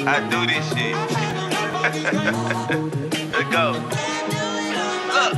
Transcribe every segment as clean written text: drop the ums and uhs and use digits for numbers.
I do this shit. Let's go. Look.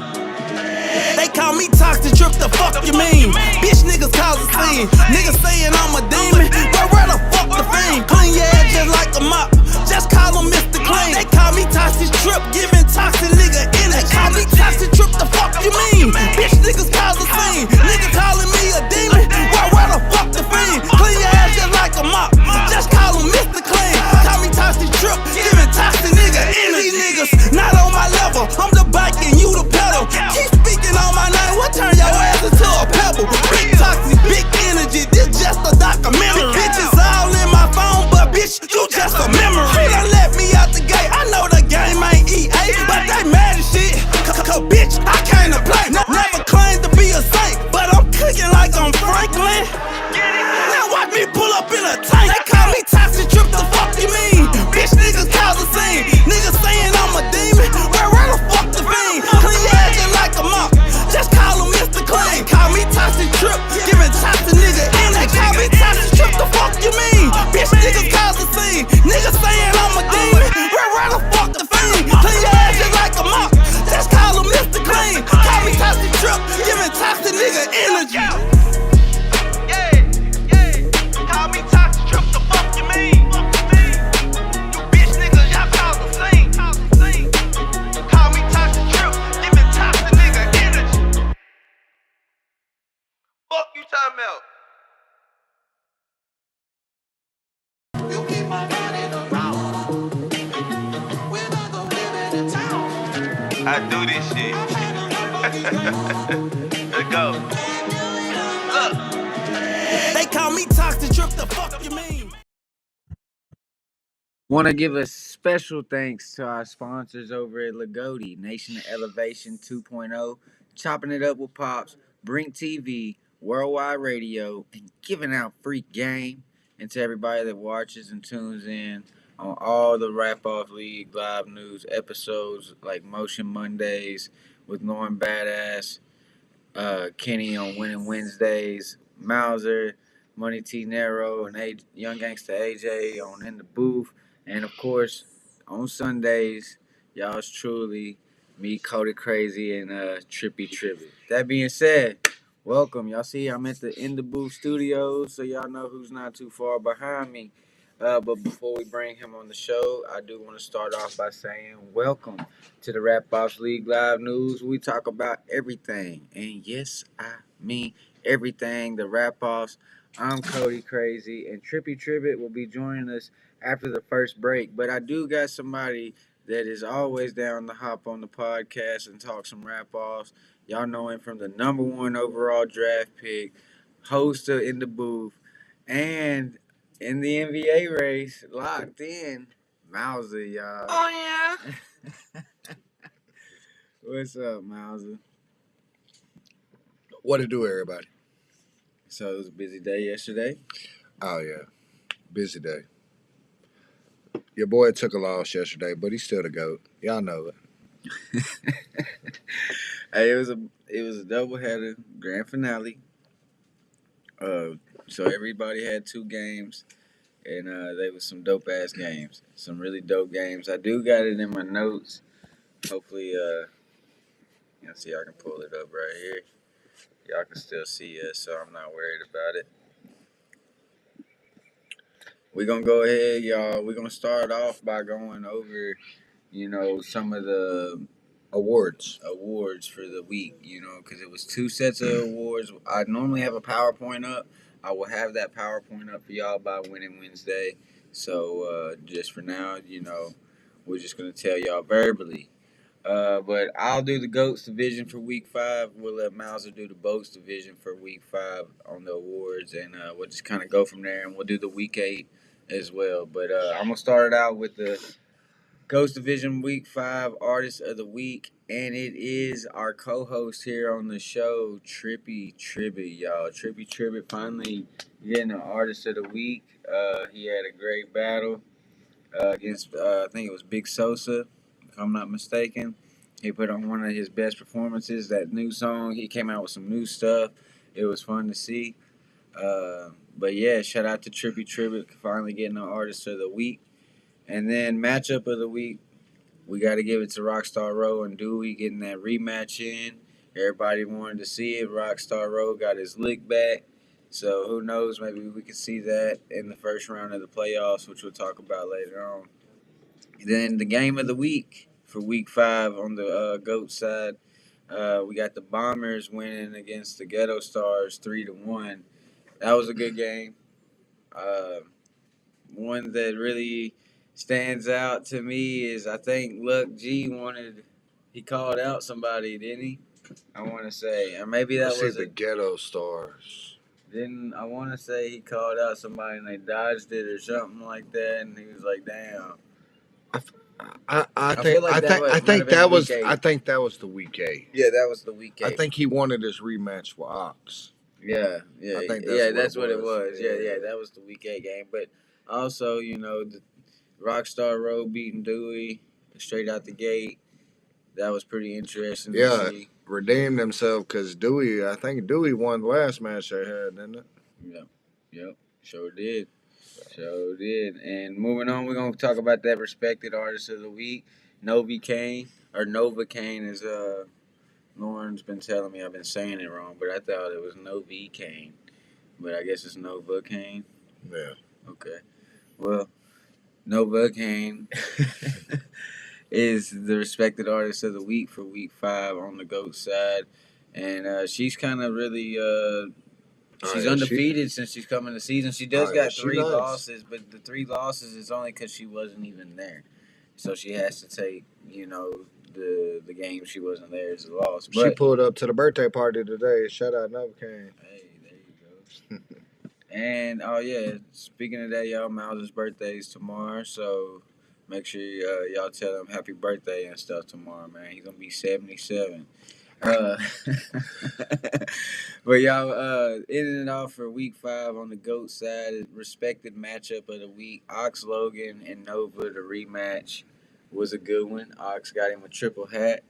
They call me toxic, trip, the fuck you mean? Bitch niggas cause a scene. Niggas saying I'm a demon. Where the fuck the fiend? Clean your ass just like a mop. Just call him Mr. Clean. They call me toxic, trip, giving toxic nigga energy. They call me toxic, trip, the fuck you mean? Bitch niggas cause a scene. Nigga calling me a demon. Where the fuck the fiend? Clean your ass just like a mop. Just call him Mr. Clean. Call me toxic, trip, giving toxic nigga energy. These niggas not on my level. I'm the bike and you the pedal. Keep speaking on my name, what turn your ass into a pebble? Big toxic, big energy, this just a documentary. Bitches all in my phone, but bitch, you just a memory. You done let me out the gate, I know the game ain't EA, but they mad as shit, cause bitch, I came to play. Never claimed to be a saint, but I'm cooking like I'm Franklin. Now watch me pull up in a tank. They call me toxic, trip, the fuck you mean? Bitch, niggas cause a scene. Niggas saying I'm a demon. Where the fuck the fiend? Clean your ass just like a mop. Just call him Mr. Clean. Call me toxic, trip, giving toxic nigga energy. Call me toxic, trip, the fuck you mean? Bitch, niggas cause a scene. Niggas saying I'm a demon. Where the fuck the fiend? Clean your ass just like a mop. Just call him Mr. Clean. Call me toxic, trip, giving toxic nigga energy. Fuck you talking about? You keep my money around. We're not the women in town. I do this shit. Let's go. Look. They call me toxic, trip, the fuck you mean? Want to give a special thanks to our sponsors over at Lagodi, Nation of Elevation 2.0, Chopping It Up with Pops, Brink TV, Worldwide Radio, and giving out free game. And to everybody that watches and tunes in on all the RapOffs League live news episodes like Motion Mondays with Norm Badass, Kenny on Winning Wednesdays, Mauser, Money T Nero, and Young Gangsta AJ on In the Booth. And of course, on Sundays, y'all's truly me, Cody CraZee, and Trippy Tribbitt. That being said, welcome. Y'all see I'm at the In the Booth studios, so y'all know who's not too far behind me. But before we bring him on the show, I do want to start off by saying welcome to the RapOffs League Live News. We talk about everything, and yes, I mean everything. The RapOffs. I'm Cody CraZee, and Trippy Tribbitt will be joining us after the first break. But I do got somebody that is always down to hop on the podcast and talk some RapOffs. Y'all know him from the #1 overall draft pick, host of In the Booth, and in the NBA race, locked in, Mauser, y'all. Oh yeah. What's up, Mauser? What to do, everybody? So it was a busy day yesterday. Oh, yeah. Busy day. Your boy took a loss yesterday, but he's still the GOAT. Y'all know it. Hey, it was a doubleheader, grand finale. So everybody had 2 games, and they were some dope ass games, some really dope games. I do got it in my notes. Hopefully, see, I can pull it up right here. Y'all can still see it, so I'm not worried about it. We're going to go ahead, y'all. We're going to start off by going over, some of the awards for the week, because it was 2 sets of awards. I normally have a PowerPoint up. I will have that PowerPoint up for y'all by Winning Wednesday. So just for now, we're just going to tell y'all verbally. But I'll do the GOATS division for week 5. We'll let Mauser do the BOATS division for week 5 on the awards, and we'll just kind of go from there, and we'll do the week 8 as well. But I'm going to start it out with the GOATS division week 5 artist of the week, and it is our co-host here on the show, Trippy Tribbitt, y'all. Trippy Tribbitt finally getting the artist of the week. He had a great battle against, I think it was Big Sosa, if I'm not mistaken. He put on one of his best performances, that new song. He came out with some new stuff. It was fun to see. But yeah, shout out to Trippy Tribbitt finally getting the artist of the week. And then matchup of the week, we got to give it to Rockstar Row and Dewey getting that rematch in. Everybody wanted to see it. Rockstar Row got his lick back. So who knows? Maybe we could see that in the first round of the playoffs, which we'll talk about later on. Then the game of the week for week 5 on the GOAT side, we got the Bombers winning against the Ghetto Stars 3-1. That was a good game. One that really stands out to me is I think Luck G he called out somebody, didn't he? I want to say, or maybe that Let's was see the Ghetto Stars. Didn't I want to say he called out somebody and they dodged it or something like that, and he was like, "Damn." I feel like think that was the week 8. Yeah, that was the week 8. I think he wanted his rematch with Ox. Yeah, I think that's what it was. Yeah, that was the week 8 game. But also, the Rockstar Road beating Dewey straight out the gate. That was pretty interesting to see. Redeemed himself because I think Dewey won the last match they had, didn't it? Yep, sure did. And moving on, we're going to talk about that respected artist of the week, Nova Kane, as Lauren's been telling me. I've been saying it wrong, but I thought it was Nova Kane. But I guess it's Nova Kane. Yeah. Okay. Well, Nova Kane is the respected artist of the week for week 5 on the GOAT side. And she's kind of really... she's undefeated since she's come in the season. She got 3 losses, but the 3 losses is only because she wasn't even there. So she has to take, the game she wasn't there as a loss. But she pulled up to the birthday party today. Shout out Nova Kane. Hey, there you go. And, oh, yeah, speaking of that, y'all, Miles' birthday is tomorrow. So make sure y'all tell him happy birthday and stuff tomorrow, man. He's going to be 77. But y'all, ending it off for week 5 on the GOAT side, respected matchup of the week. Ox Logan and Nova, the rematch, was a good one. Ox got him a triple hat,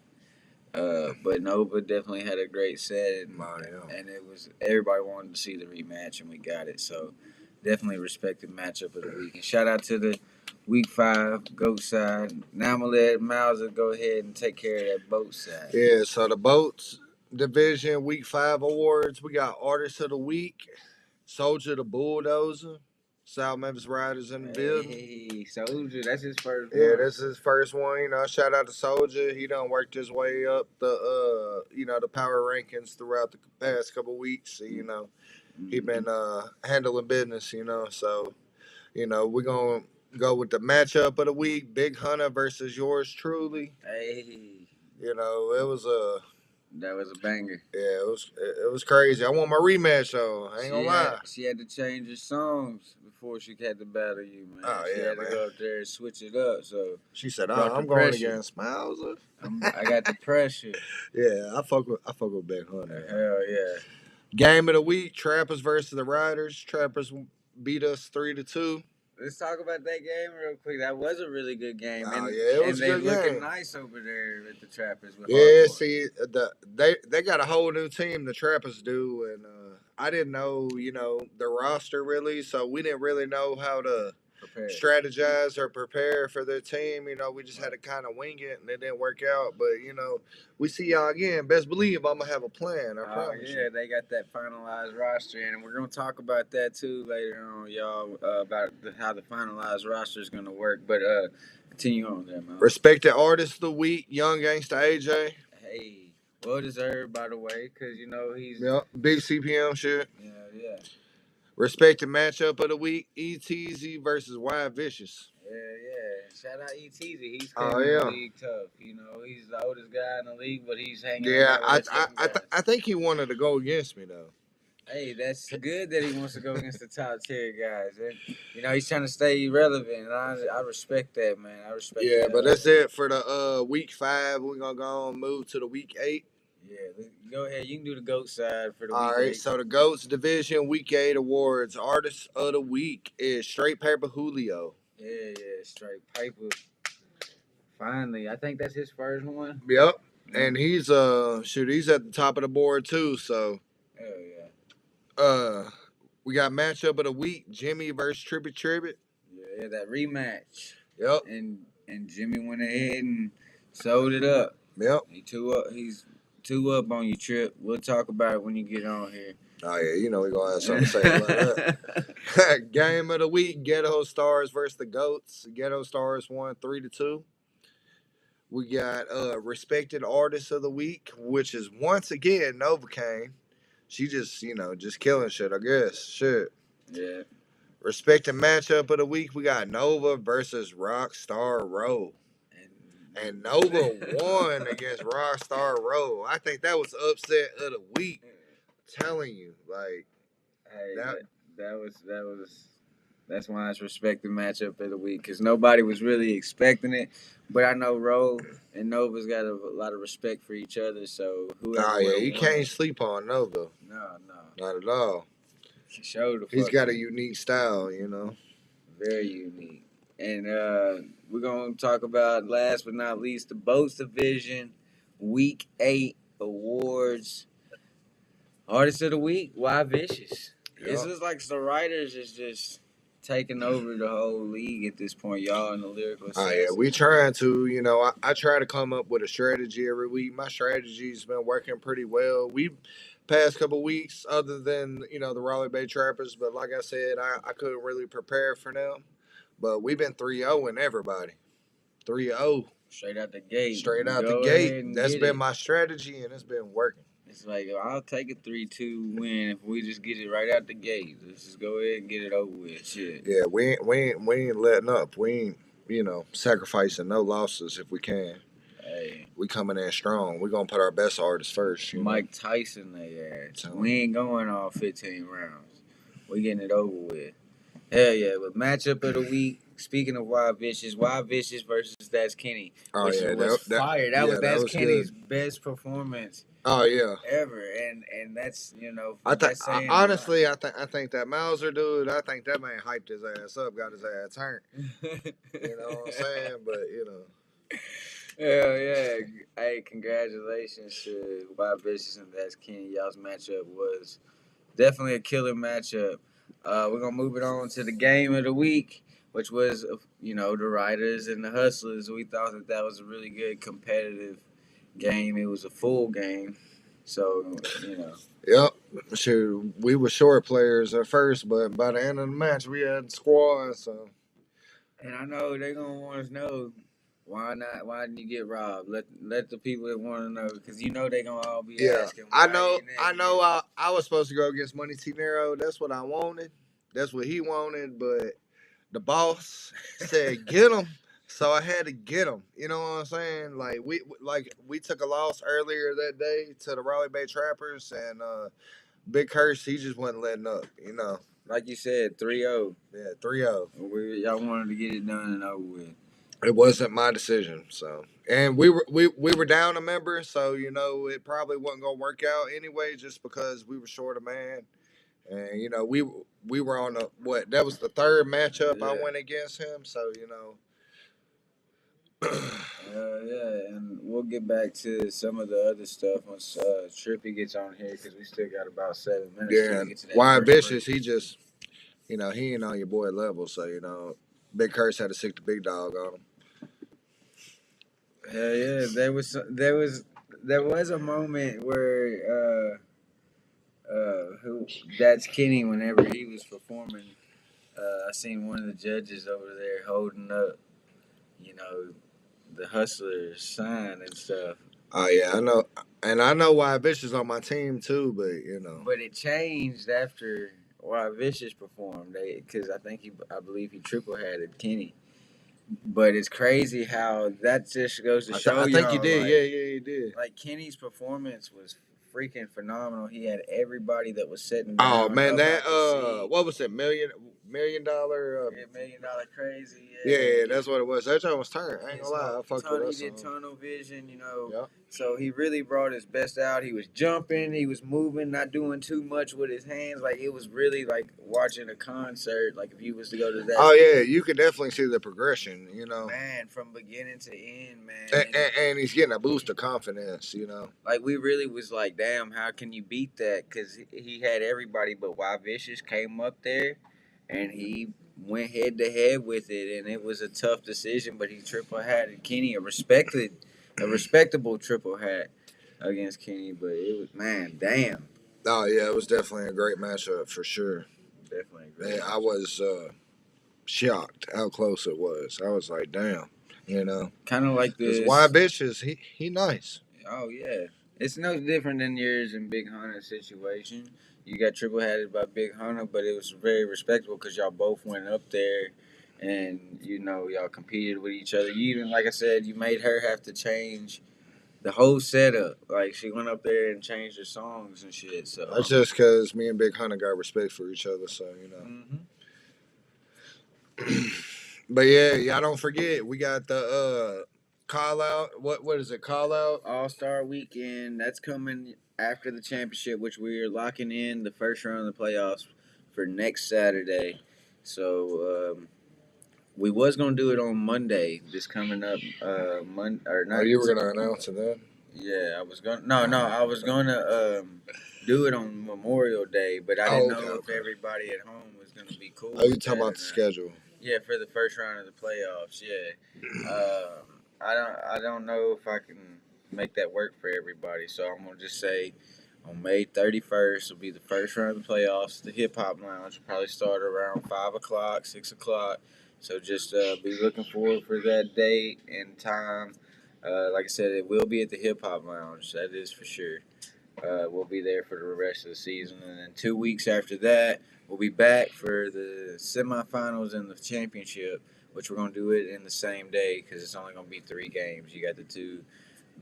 but Nova definitely had a great set, and it was everybody wanted to see the rematch, and we got it. So definitely respected matchup of the week. And shout out to the week 5 GOAT side. Now I'm gonna let Miles go ahead and take care of that boat side. Yeah, so the boats division week 5 awards, we got artist of the week, Soldier the Bulldozer, South Memphis Riders in the building. Hey, Soldier, that's his first one. Yeah, that's his first one. Shout out to Soldier. He done worked his way up the the power rankings throughout the past couple weeks. He been handling business. So we're gonna go with the matchup of the week: Big Hunter versus yours truly. Hey, that was a banger. Yeah, it was crazy. I want my rematch though. I ain't gonna lie. She had to change her songs before she had to battle you, man. Oh, she had to go up there and switch it up. So she said, I'm going against Miles. I got the pressure. Yeah, I fuck with Big Hunter. Hell yeah. Game of the week: Trappers versus the Riders. Trappers beat us 3-2. Let's talk about that game real quick. That was a really good game. It was a good game. And they looking nice over there at the Trappers. See, they got a whole new team, the Trappers do, and I didn't know, the roster really, so we didn't really know how to strategize or prepare for their team. We just had to kind of wing it, and it didn't work out. But we see y'all again. Best believe I'm gonna have a plan. I promise. Yeah, they got that finalized roster, and we're gonna talk about that too later on, y'all, about how the finalized roster is gonna work. But continue on there, man. Respected artist of the week: Young Gangsta AJ. Hey, well deserved, by the way, because he's big CPM shit. Yeah. Respected matchup of the week: ETZ versus Wild Vicious. Yeah. Shout out ETZ. He's coming in the league tough. He's the oldest guy in the league, but he's hanging. Yeah, I think he wanted to go against me though. Hey, that's good that he wants to go against the top tier guys. And, he's trying to stay relevant, and I respect that, man. I respect that. Yeah, but that's it for the week 5. We're gonna go and move to the week 8. Yeah, go ahead. You can do the GOAT side for the week 8. All right, so the GOATs division week 8 awards. Artist of the week is Straight Paper Julio. Yeah, Straight Paper. Finally, I think that's his first one. Yep, and he's he's at the top of the board too. So, hell yeah. We got matchup of the week: Jimmy versus Trippy Tribbitt. Yeah, that rematch. Yep. And Jimmy went ahead and sold it up. Yep. He's two up on you, Trip. We'll talk about it when you get on here. Oh yeah, you know we're gonna have something to say about that. Game of the week: Ghetto Stars versus the Goats. Ghetto Stars won 3-2. We got respected artist of the week, which is once again Novocaine. She just just killing shit. I guess shit. Yeah. Respected matchup of the week: we got Nova versus Rockstar Row. And Nova won against Rockstar Row. I think that was upset of the week. I'm telling you, like, hey, that's why it's respected matchup of the week because nobody was really expecting it. But I know Roe and Nova's got a lot of respect for each other. So whoever. Oh yeah, you can't sleep on Nova. No, not at all. He's got a unique style, Very unique. And we're going to talk about, last but not least, the Boats Division Week 8 Awards. Artist of the Week, Why Vicious. Yep. It's just like the writers is just taking over the whole league at this point, y'all, in the lyrical sense. Oh, yeah, we trying to, I try to come up with a strategy every week. My strategy's been working pretty well. We past couple weeks, other than, the Raleigh Bay Trappers, but like I said, I couldn't really prepare for them. But we've been 3-0 in everybody. 3-0. Straight out the gate. Straight out the gate. That's been my strategy, and it's been working. It's like, I'll take a 3-2 win if we just get it right out the gate. Let's just go ahead and get it over with. Shit. Yeah, we ain't letting up. We ain't, sacrificing no losses if we can. Hey. We coming in strong. We're going to put our best artists first. Mike Tyson, they ass. We ain't going all 15 rounds. We getting it over with. Hell yeah, but matchup of the week. Speaking of Why Vicious versus That's Kenny. Oh which yeah, was fire. That was Kenny's best performance. Oh yeah, ever, and that's honestly, I think that Mauser dude, I think that man hyped his ass up, got his ass turned. You know what I'm saying? But Hell yeah! Hey, congratulations to Why Vicious and That's Kenny. Y'all's matchup was definitely a killer matchup. We're gonna move it on to the game of the week, which was the Riders and the Hustlers. We thought that was a really good competitive game. It was a full game, so Yep. Sure, we were short players at first, but by the end of the match, we had squad. So, and I know they're gonna want to know why not? Why didn't you get robbed? Let the people that want to know, because they gonna all be asking. I know. I was supposed to go against Money T Nero. That's what I wanted. That's what he wanted, but the boss said get him. So I had to get him. You know what I'm saying? We took a loss earlier that day to the Raleigh Bay Trappers, and Big Curse, he just wasn't letting up. Like you said, 3-0. Yeah, 3-0. Y'all wanted to get it done and over with. It wasn't my decision. So, and we were down a member, so it probably wasn't gonna work out anyway, just because we were short a man. And we were on that was the third matchup I went against him. So yeah, and we'll get back to some of the other stuff once Trippy gets on here, because we still got about 7 minutes. Yeah, to get to that. Why Vicious? He just, he ain't on your boy level. So Big Curse had to stick the big dog on him. Hell yeah, there was a moment where That's Kenny, whenever he was performing, I seen one of the judges over there holding up, the Hustlers sign and stuff. Oh yeah, I know, and I know Why Vicious on my team too, but But it changed after Why Vicious performed, because I believe he triple headed Kenny. But it's crazy how that just goes to show you. I think you did. Yeah, you did. Like, Kenny's performance was freaking phenomenal. He had everybody that was sitting down. Oh man, that what was it? $1 million? $1 million CraZee. Yeah, that's what it was. That time was turned. I ain't gonna lie, I fucked with that song. He did tunnel vision, Yep. So he really brought his best out. He was jumping, he was moving, not doing too much with his hands. Like, it was really like watching a concert. Like, if you was to go to that. Oh yeah, you could definitely see the progression. Man, from beginning to end, man. And he's getting a boost of confidence. Like, we really was like, damn, how can you beat that? Because he had everybody, but Why Vicious came up there. And he went head to head with it, and it was a tough decision. But he triple hatted Kenny, a respectable triple hat against Kenny. But it was, man, damn, Oh yeah, it was definitely a great matchup for sure. definitely a great. Man, I was shocked how close it was. I was like, damn, Kind of like because this. Wild Bitches, he nice. Oh yeah, it's no different than yours and Big Hunter's situation. You got triple hatted by Big Hunter, but it was very respectable because y'all both went up there, and y'all competed with each other. You even, like I said, you made her have to change the whole setup. Like she went up there and changed her songs and shit. So That's just because me and Big Hunter got respect for each other, so But yeah, y'all don't forget we got the call out. What is it? Call out. All-Star Weekend, that's coming after the championship, which we are locking in the first round of the playoffs for next Saturday. So we was gonna do it on Monday, this coming up Monday or not. Oh, you were gonna announce it then? Yeah, I was gonna. No, I was gonna do it on Memorial Day, but I didn't know if everybody at home was gonna be cool. Oh, you talking about the schedule? Yeah, for the first round of the playoffs. Yeah, I don't know if I can make that work for everybody. So I'm gonna just say on May 31st will be the first round of the playoffs. The Hip Hop Lounge will probably start around 5 o'clock, 6 o'clock. So just be looking forward for that date and time. Like I said, it will be at the Hip Hop Lounge. That is for sure. We'll be there for the rest of the season, and then 2 weeks after that, we'll be back for the semifinals and the championship, which we're gonna do it in the same day because it's only gonna be 3 games. You got the two.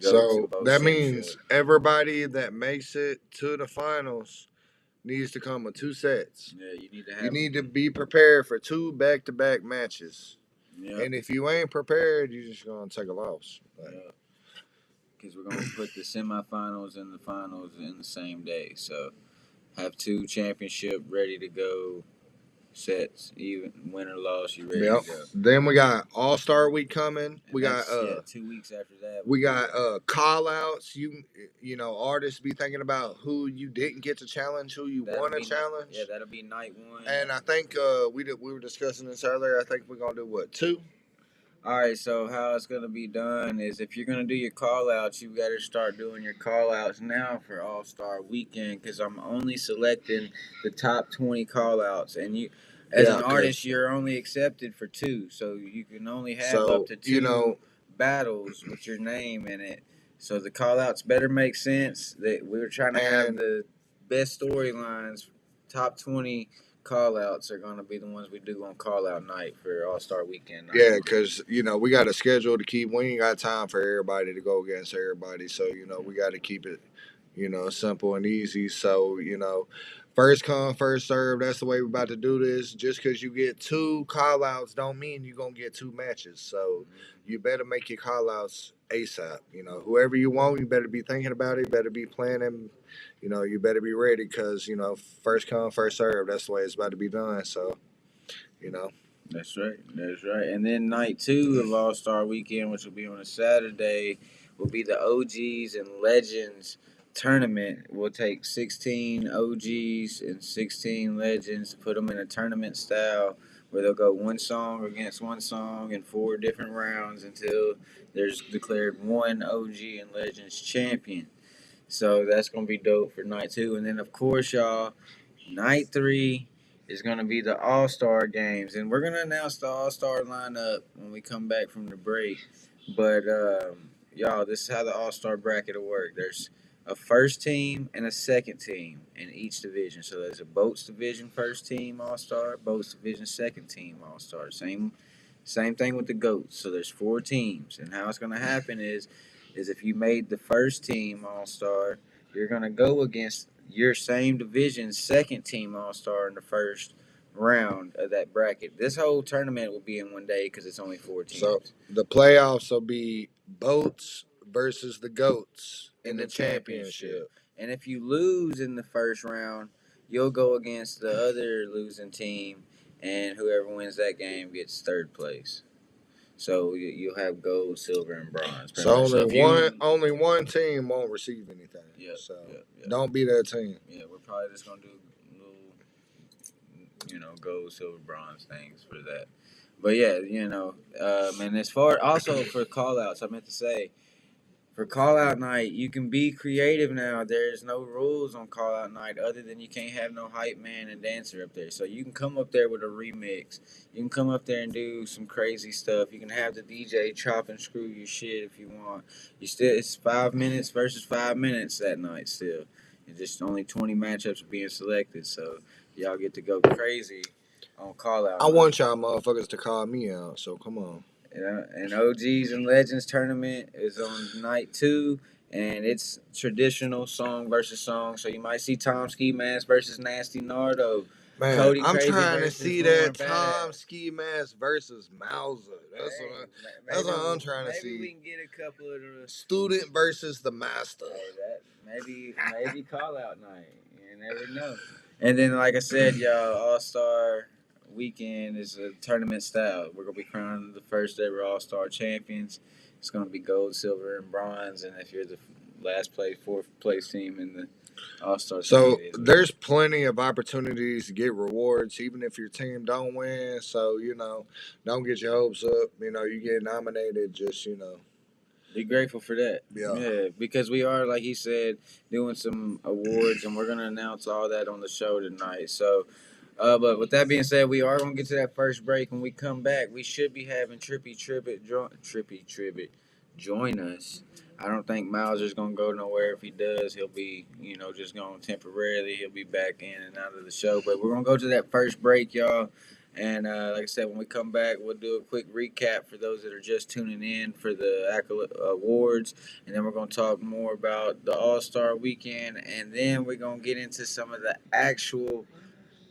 So that means everybody that makes it to the finals needs to come with 2 sets. Yeah, you need to be prepared for 2 back-to-back matches. Yeah. And if you ain't prepared, you're just gonna take a loss. Because we're gonna put the semifinals and the finals in the same day. So have 2 championship ready to go sets, even win or loss, you ready to go. Then we got All-Star Week coming. We got 2 weeks after that. We got call outs. You know, artists be thinking about who you didn't get to challenge, who you want to challenge. Yeah, that'll be night 1. And I think we were discussing this earlier. I think we're gonna do what, 2? All right, so how it's going to be done is if you're going to do your call-outs, you got to start doing your call-outs now for All-Star Weekend because I'm only selecting the top 20 call-outs. And you, as an artist, you're only accepted for 2. So you can only have up to 2 battles with your name in it. So the call-outs better make sense. That we were trying to have the best storylines, top 20 call-outs are going to be the ones we do on call-out night for All-Star Weekend night. Yeah, because, we got a schedule to keep. We ain't got time for everybody to go against everybody. So, we got to keep it, simple and easy. So, first come, first serve. That's the way we're about to do this. Just because you get 2 call-outs don't mean you're going to get 2 matches. So, you better make your call-outs ASAP. Whoever you want, you better be thinking about it. You better be planning. You better be ready because, first come, first serve. That's the way it's about to be done. So, That's right. And then night 2 of All-Star Weekend, which will be on a Saturday, will be the OGs and Legends tournament. We'll take 16 OGs and 16 Legends, put them in a tournament style where they'll go one song against one song in 4 different rounds until there's declared one OG and Legends champion. So that's going to be dope for night 2. And then, of course, y'all, night 3 is going to be the All-Star games. And we're going to announce the All-Star lineup when we come back from the break. But, y'all, this is how the All-Star bracket will work. There's a first team and a second team in each division. So there's a Boats Division first team All-Star, Boats Division second team All-Star. Same thing with the Goats. So there's 4 teams. And how it's going to happen is if you made the first team All-Star, you're going to go against your same division's second team All-Star in the first round of that bracket. This whole tournament will be in one day because it's only 4 teams. So the playoffs will be Boats versus the Goats in the championship. And if you lose in the first round, you'll go against the other losing team, and whoever wins that game gets 3rd place. So you'll have gold, silver, and bronze. So only one team won't receive anything. Don't be that team. Yeah, we're probably just gonna do gold, silver, bronze things for that. But yeah, and as far also for call outs, I meant to say, for call out night, you can be creative now. There's no rules on call out night other than you can't have no hype man and dancer up there. So you can come up there with a remix. You can come up there and do some crazy stuff. You can have the DJ chop and screw your shit if you want. It's 5 minutes versus 5 minutes that night still. It's just only 20 matchups are being selected. So y'all get to go crazy on call out. I want y'all motherfuckers to call me out, so come on. And OGs and Legends tournament is on night 2, and it's traditional song versus song. So you might see Tom Ski Mask versus Nasty Nardo. Man, Cody I'm CraZee trying to versus see Lauren that Badass. Tom Ski Mask versus Mauser. That's what I'm trying to see. Maybe we can get a couple of the Student versus the master. maybe call out night. You never know. And then, like I said, y'all, All-Star weekend is a tournament style. We're gonna be crowning the first ever All-Star champions. It's gonna be gold, silver, and bronze. And if you're the fourth place team in the All-Star, so there's plenty of opportunities to get rewards, even if your team don't win. So don't get your hopes up. You get nominated. Just be grateful for that. Yeah, because we are, like he said, doing some awards, and we're gonna announce all that on the show tonight. So. But with that being said, we are going to get to that first break. When we come back, we should be having Trippy Tribbitt join us. I don't think Mauser's going to go nowhere. If he does, he'll be, just going temporarily. He'll be back in and out of the show. But we're going to go to that first break, y'all. And like I said, when we come back, we'll do a quick recap for those that are just tuning in for the awards. And then we're going to talk more about the All-Star weekend. And then we're going to get into some of the actual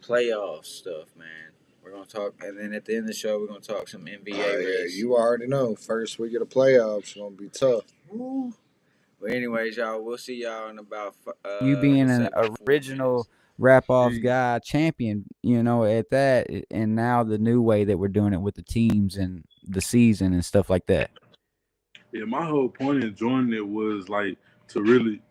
playoff stuff, man. We're gonna talk, and then at the end of the show, we're gonna talk some NBA. Yeah, you already know. First week of the playoffs gonna be tough. Woo. But anyways, y'all, we'll see y'all in about. You being an original RapOffs guy, champion, at that, and now the new way that we're doing it with the teams and the season and stuff like that. Yeah, my whole point in joining it was like to really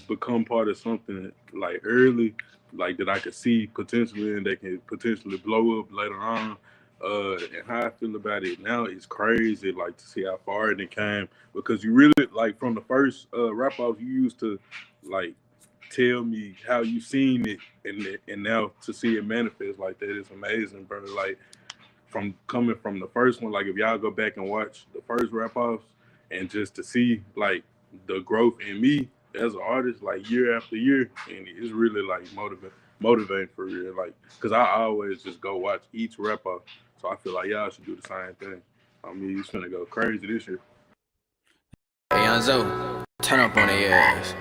become part of something like early, like that I could see potentially and they can potentially blow up later on. And how I feel about it now is crazy, like to see how far it came, because you really, like, from the first RapOffs, you used to like tell me how you seen it, and now to see it manifest like that is amazing, bro. Like, from coming from the first one, like if y'all go back and watch the first RapOffs, and just to see like the growth in me as an artist, like year after year, and it's really like motivating for real. Like, cause I always just go watch each RapOff, so I feel like y'all should do the same thing. I mean, it's gonna go crazy this year. Hey, Young turn up on their ass.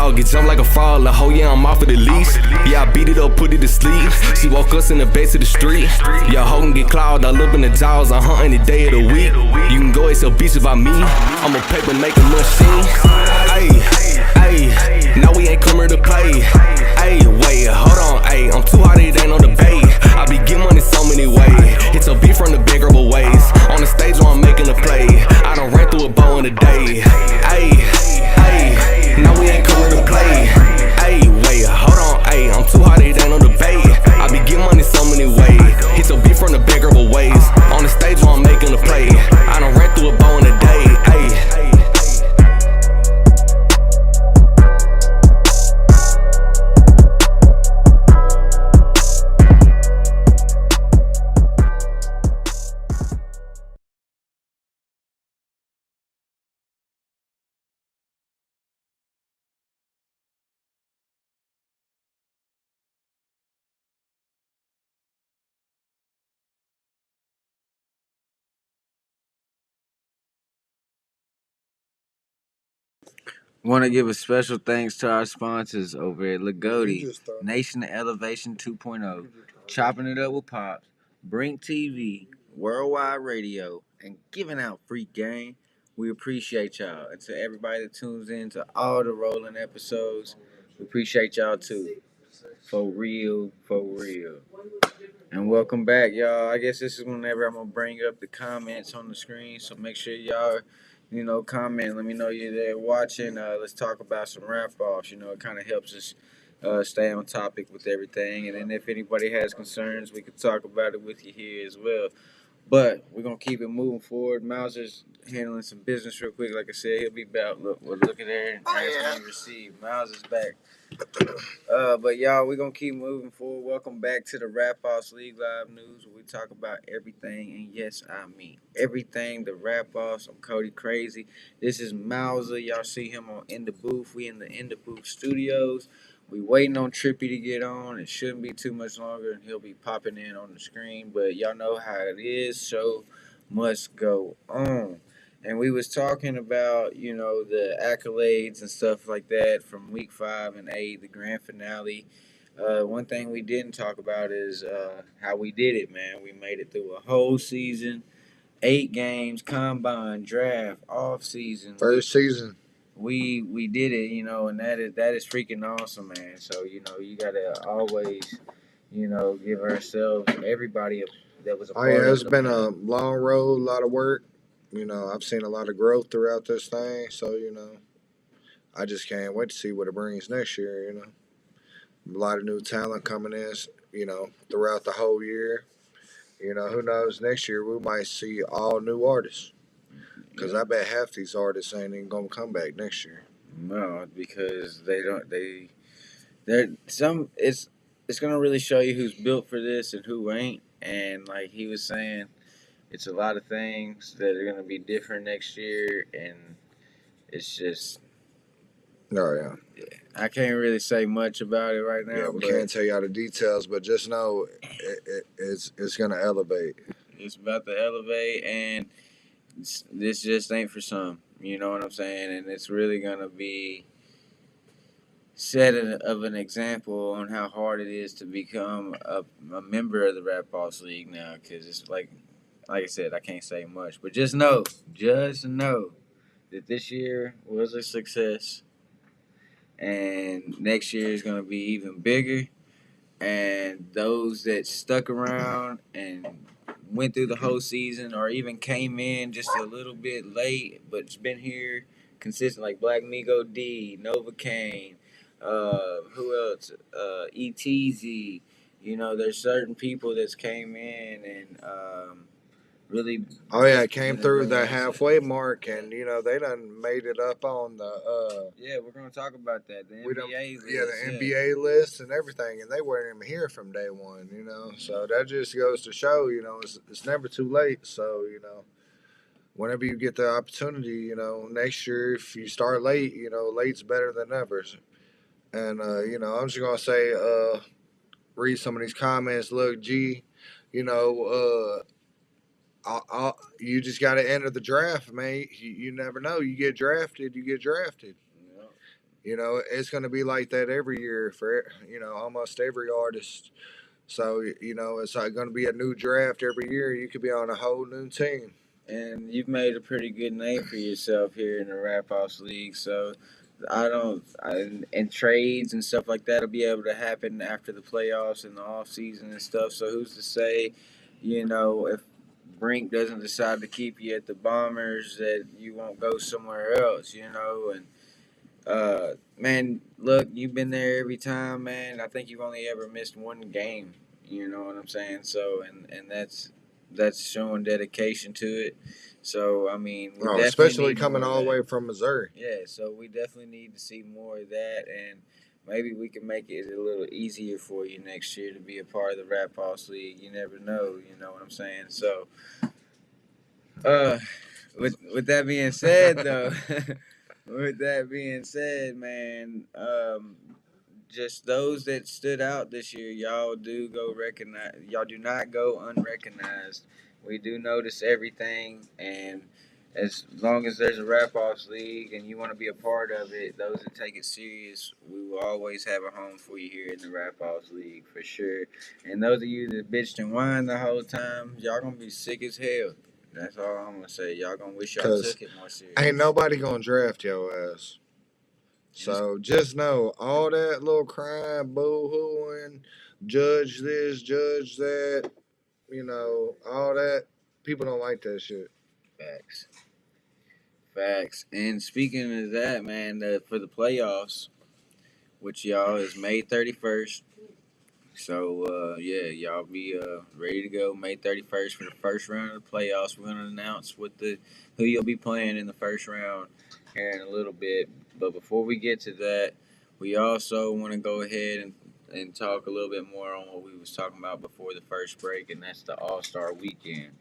dog, get jumped like a frog. La hoe, yeah, I'm off of the leash. Yeah, I beat it up, put it to sleep. She woke us in the base of the street. Yeah, hoe can get clawed all up in the jaws. I'm hunting the day of the week. You can go ask your bitch about me. I'm a paper making machine. Ayy, ayy, now we ain't come here to play. Ayy, wait, hold on, ayy, I'm too hot, it ain't on the bait. I be getting money so many ways. Hit your beat from the big rubber ways. On the stage while I'm making a play. I done ran through a bow in a day. Ayy, ayy, now we ain't come here to play. Ayy, wait, hold on, ayy, I'm too hot, it ain't on the bait. I be getting money so many ways. Hit your beat from the big rubber ways. On the stage while I'm making a play. I done ran through a bow in a day. Ayy. Want to give a special thanks to our sponsors over at Lagodi, Nation of Elevation 2.0, Chopping It Up with Pops, Brink TV, Worldwide Radio, and giving out free game. We appreciate y'all. And to everybody that tunes in to all the rolling episodes, we appreciate y'all too. For real, for real. And welcome back, y'all. I guess this is whenever I'm gonna bring up the comments on the screen. So make sure y'all, comment. Let me know you're there watching. Let's talk about some rap offs. It kind of helps us stay on topic with everything. And then if anybody has concerns, we can talk about it with you here as well. But we're gonna keep it moving forward. Mauser's handling some business real quick. Like I said, he'll be back. Look at there and ask me receive. Mauser's back. But y'all, we're gonna keep moving forward. Welcome back to the RapOffs League Live News, where we talk about everything, and yes, I mean everything. The RapOffs. I'm Cody CraZee. This is Mauser. Y'all see him on In the Booth. We in the Booth studios. We waiting on Trippy to get on. It shouldn't be too much longer, and he'll be popping in on the screen. But y'all know how it is. Show must go on. And we was talking about, the accolades and stuff like that from week 5 and 8, the grand finale. One thing we didn't talk about is how we did it, man. We made it through a whole season, 8 games, combine, draft, off season. First season. We did it, and that is freaking awesome, man. So, you gotta always, give ourselves, everybody that was a part of it. It's been a long road, a lot of work. I've seen a lot of growth throughout this thing. So, I just can't wait to see what it brings next year, A lot of new talent coming in, throughout the whole year. Who knows? Next year we might see all new artists. Because I bet half these artists ain't even going to come back next year. No, because it's gonna really show you who's built for this and who ain't. And like he was saying, it's a lot of things that are gonna be different next year, and it's just. Oh yeah. I can't really say much about it right now. Yeah, we can't tell y'all the details, but just know it's gonna elevate. It's about to elevate, and this just ain't for some. You know what I'm saying? And it's really gonna be set of an example on how hard it is to become a member of the RapOffs League now, because it's like I said, I can't say much, but just know that this year was a success, and next year is going to be even bigger. And those that stuck around and went through the whole season, or even came in just a little bit late, but's been here consistent, like Black Migo D, Nova Kane, who else? ETZ. There's certain people that's came in and really. Oh yeah, it came through the halfway mark, and they done made it up on the. Yeah, we're gonna talk about that. The NBA list. Yeah, the NBA list and everything, and they weren't even here from day one. So that just goes to show, it's never too late. So whenever you get the opportunity, next year if you start late, late's better than never. And I'm just gonna say, read some of these comments. Look, G, you just got to enter the draft, man. You never know. You get drafted, you get drafted. You know, it's going to be like that every year for, you know, almost every artist. So, you know, it's like going to be a new draft every year. You could be on a whole new team. And you've made a pretty good name for yourself here in the RapOffs League. So and trades and stuff like that will be able to happen after the playoffs and the off season and stuff. So who's to say, you know, if Brink doesn't decide to keep you at the Bombers, that you won't go somewhere else, you know? And man, look, you've been there every time, man. I think you've only ever missed one game. You know what I'm saying? So, and that's showing dedication to it. So, I mean, we definitely especially need coming more all of the way that. from Missouri. Yeah, so we definitely need to see more of that, and maybe we can make it a little easier for you next year to be a part of the RapOffs League. You never know, you know what I'm saying? So, with that being said, though, with that being said, man, just those that stood out this year, y'all do go recognize. Y'all do not go unrecognized. We do notice everything, and as long as there's a RapOffs League and you want to be a part of it, those that take it serious, we will always have a home for you here in the RapOffs League for sure. And those of you that bitched and whined the whole time, y'all gonna be sick as hell. That's all I'm gonna say. Y'all gonna wish y'all took it more serious. Ain't nobody going to draft your ass. So just know all that little crying, boo-hooing, judge this, judge that, you know, all that. People don't like that shit. Facts. And speaking of that, man, for the playoffs, which y'all is May 31st. So, yeah, y'all be ready to go May 31st for the first round of the playoffs. We're going to announce who you'll be playing in the first round here in a little bit. But before we get to that, we also want to go ahead and talk a little bit more on what we was talking about before the first break, and that's the All-Star Weekend.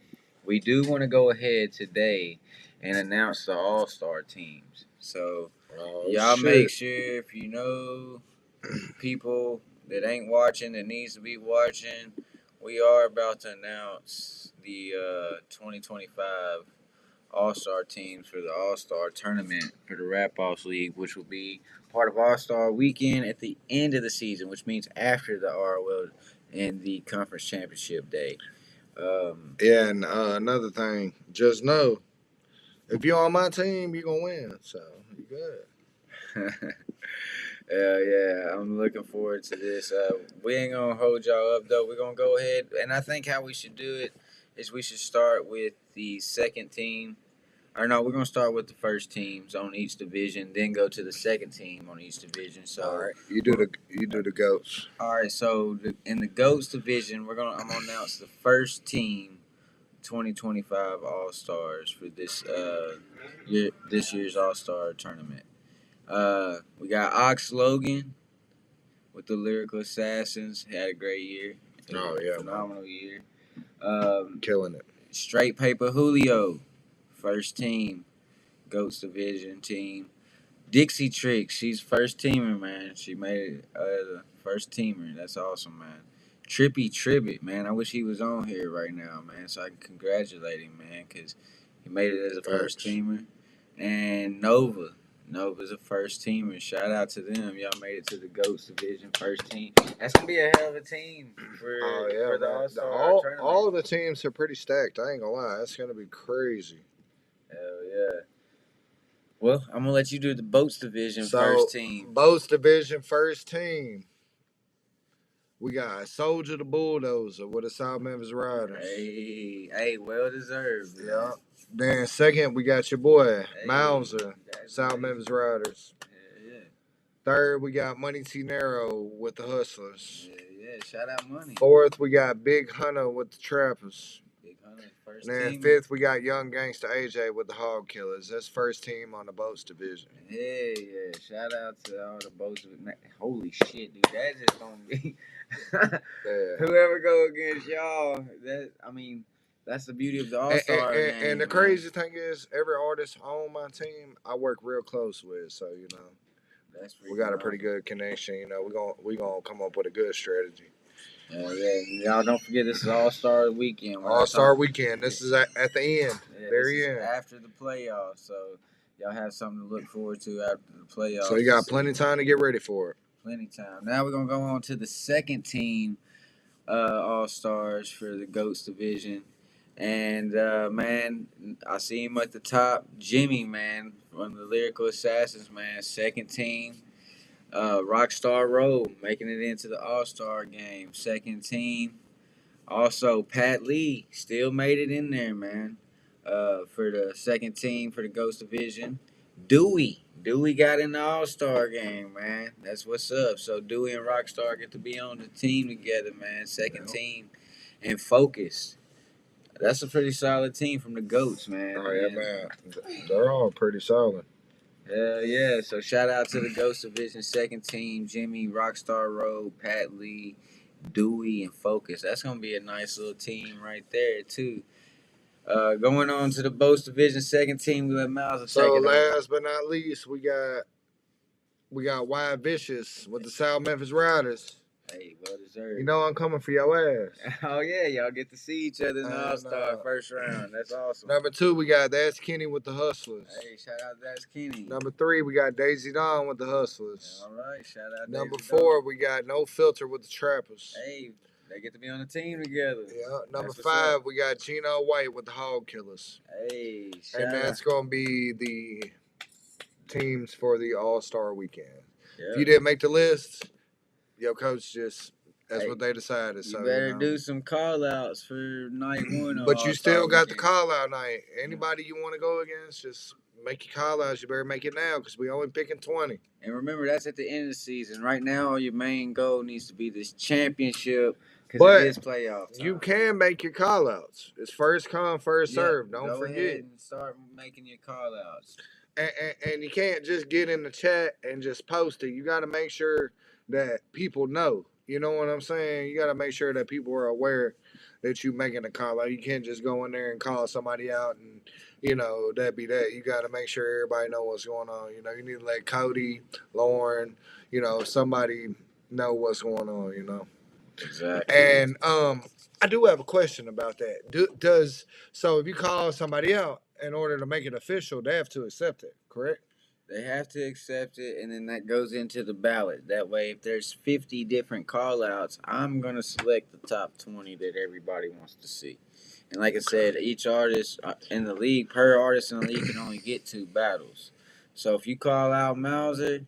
We do want to go ahead today and announce the All-Star teams. So, y'all make sure if you know people that ain't watching that needs to be watching, we are about to announce the 2025 All-Star teams for the All-Star tournament for the RapOffs League, which will be part of All-Star Weekend at the end of the season, which means after the ROL and the Conference Championship Day. Yeah, and another thing, just know, if you're on my team, you're going to win. So, you good. Yeah, I'm looking forward to this. We ain't gonna hold y'all up though. We're gonna go ahead, and I think how we should do it is we should start with the second team. Or no, we're gonna start with the first teams on each division, then go to the second team on each division. So all right, you do the goats. All right, so in the goats division, I'm gonna announce the first team, 2025 All Stars for this this year's All Star tournament. We got Ox Logan with the Lyrical Assassins. Had a great year. Phenomenal year. Killing it. Straight Paper Julio, first team, Goats Division team. Dixie Trick, she's first teamer, man. She made it as a first teamer. That's awesome, man. Trippy Tribbitt, man. I wish he was on here right now, man, so I can congratulate him, man, because he made it as a first teamer. And Nova's a first teamer. Shout out to them. Y'all made it to the Goats Division first team. That's gonna be a hell of a team for the All-Star tournament. All the teams are pretty stacked. I ain't gonna lie. That's gonna be crazy. Hell yeah. Well, I'm gonna let you do the Boats Division first team. Boats Division first team. We got Soldier the Bulldozer with the South Memphis Riders. Hey, well deserved. Yeah. Then second, we got your boy, Mauser, South Memphis Riders. Yeah. Third, we got Money T. Nero with the Hustlers. Yeah, shout out Money. Fourth, we got Big Hunter with the Trappers. Big Hunter, first And then team. fifth, we got Young Gangsta AJ with the Hog Killers. That's first team on the Boats Division. Yeah. Shout out to all the Boats. Holy shit, dude. That just gonna be... Whoever go against y'all, that's the beauty of the All-Star. And the crazy thing is, every artist on my team, I work real close with. So, you know, we got a pretty good connection. You know, we gonna come up with a good strategy. Y'all don't forget this is All-Star Weekend. All-Star Weekend. This is at the end. Very end. After the playoffs. So y'all have something to look forward to after the playoffs. So you got plenty of time to get ready for it. Plenty of time. Now we're gonna go on to the second team All-Stars for the GOATS division. And man, I see him at the top. Jimmy, man, from the Lyrical Assassins, man, second team. Rockstar Road making it into the All-Star game, second team. Also, Pat Lee still made it in there, man, for the second team for the GOATS division. Dewey got in the All-Star game, man. That's what's up. So Dewey and Rockstar get to be on the team together, man. Second team. And Focus. That's a pretty solid team from the GOATs, man. Oh, yeah, man. They're all pretty solid. Hell yeah. So shout out to the GOATS division, second team. Jimmy, Rockstar Road, Pat Lee, Dewey, and Focus. That's going to be a nice little team right there, too. Going on to the Boast division, second team, we let Miles take So it last but not least, we got Wild Vicious with the South Memphis Riders. Hey, well deserved. You know I'm coming for your ass. Oh yeah, y'all get to see each other in the All-Star first round. That's awesome. Number 2, we got That's Kenny with the Hustlers. Hey, shout out That's Kenny. Number 3, we got Daisy Dawn with the Hustlers. All right, shout out. Number Daisy 4, Dawn. we got No Filter with the Trappers. Hey, they get to be on the team together. Yeah. Number 5, we got Gino White with the Hog Killers. Hey, and that's gonna be the teams for the All-Star weekend. Yeah. If you didn't make the list, your coach just that's what they decided. You So better do some call-outs for night one. But you still got the call-out night. Anybody you want to go against, just make your call-outs. You better make it now because we only picking 20. And remember, that's at the end of the season. Right now, your main goal needs to be this championship because it is playoff time. You can make your call-outs. It's first come, first serve. Don't go forget. ahead and start making your call-outs. And you can't just get in the chat and just post it. You got to make sure that people know. You know what I'm saying? You got to make sure that people are aware that you making a call out. You can't just go in there and call somebody out and, that be that. You got to make sure everybody know what's going on. You need to let Cody, Lauren, somebody know what's going on, Exactly. And I do have a question about that. So if you call somebody out in order to make it official, they have to accept it, correct? They have to accept it, and then that goes into the ballot. That way, if there's 50 different call-outs, I'm going to select the top 20 that everybody wants to see. And like I said, each artist in the league, per artist in the league, can only get 2 battles. So if you call out Mauser,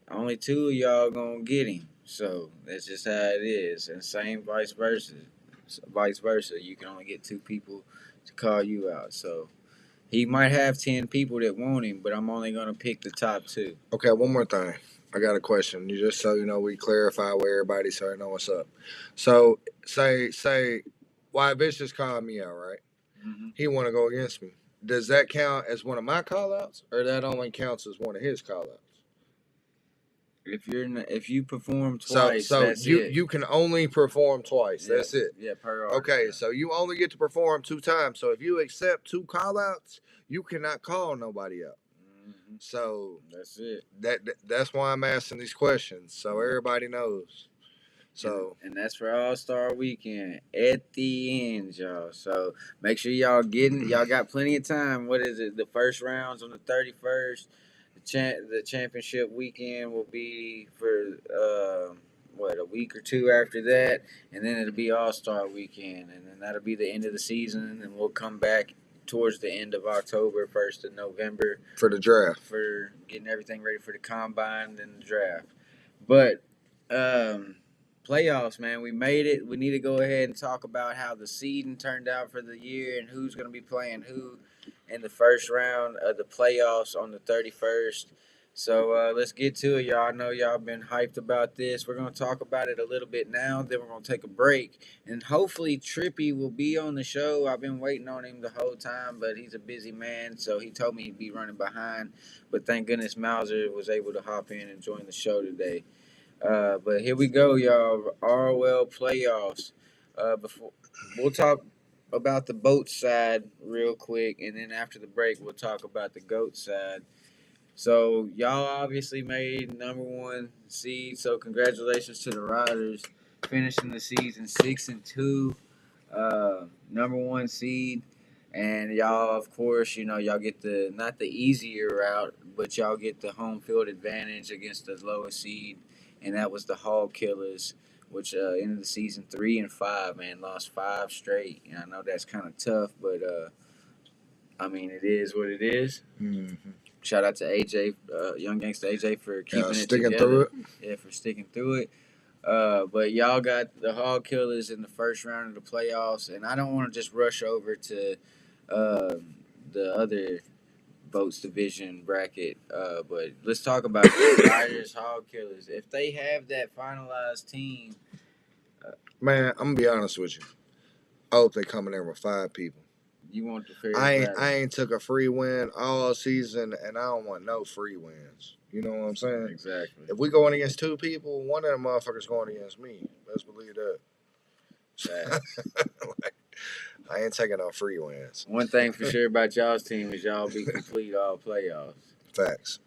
only 2 of y'all going to get him. So that's just how it is. And same vice versa. You can only get 2 people to call you out. So he might have 10 people that want him, but I'm only going to pick the top 2. Okay, one more thing. I got a question. Just so we clarify with everybody so I know what's up. So say why Vicious called me out, right? Mm-hmm. He want to go against me. Does that count as one of my call-outs, or that only counts as one of his call-outs? If you perform twice, so that's it. You can only perform twice. Yeah, that's it. Yeah, per artist. Okay, so you only get to perform 2 times. So if you accept 2 call-outs, you cannot call nobody out. Mm-hmm. So that's it. That's why I'm asking these questions, so everybody knows. So and that's for All-Star Weekend at the end, y'all. So make sure y'all got plenty of time. What is it? The first round's on the 31st. The championship weekend will be for a week or 2 after that, and then it'll be All-Star Weekend, and then that'll be the end of the season, and we'll come back towards the end of October, 1st of November for the draft, for getting everything ready for the combine and the draft. But playoffs, man, we made it. We need to go ahead and talk about how the seeding turned out for the year and who's going to be playing who in the first round of the playoffs on the 31st. So let's get to it, y'all. I know y'all been hyped about this. We're going to talk about it a little bit now. Then we're going to take a break. And hopefully Trippy will be on the show. I've been waiting on him the whole time, but he's a busy man, so he told me he'd be running behind. But thank goodness Mauser was able to hop in and join the show today. But here we go, y'all. ROL playoffs. Before we'll talk about the boat side real quick, and then after the break, we'll talk about the GOAT side. So y'all obviously made number 1 seed. So congratulations to the Riders finishing the season 6-2, number 1 seed. And y'all, of course, y'all get the not the easier route, but y'all get the home field advantage against the lowest seed, and that was the Hog Killers, which ended the season 3-5, man, lost 5 straight. And I know that's kind of tough, but I mean, it is what it is. Mm-hmm. Shout out to AJ, Young Gangsta AJ, for keeping it sticking together. through it. Yeah, for sticking through it. But y'all got the Hog Killers in the first round of the playoffs, and I don't want to just rush over to the other Boats division bracket. But let's talk about the Riders Hog Killers. If they have that finalized team, Man, I'm gonna be honest with you. I hope they coming in with 5 people. you want the fair I ain't took a free win all season, and I don't want no free wins. You know what I'm saying? Exactly. If we going against 2 people, one of them motherfuckers going against me. Let's believe that. Like, I ain't taking no free wins. One thing for sure about y'all's team is y'all be complete all playoffs. Facts.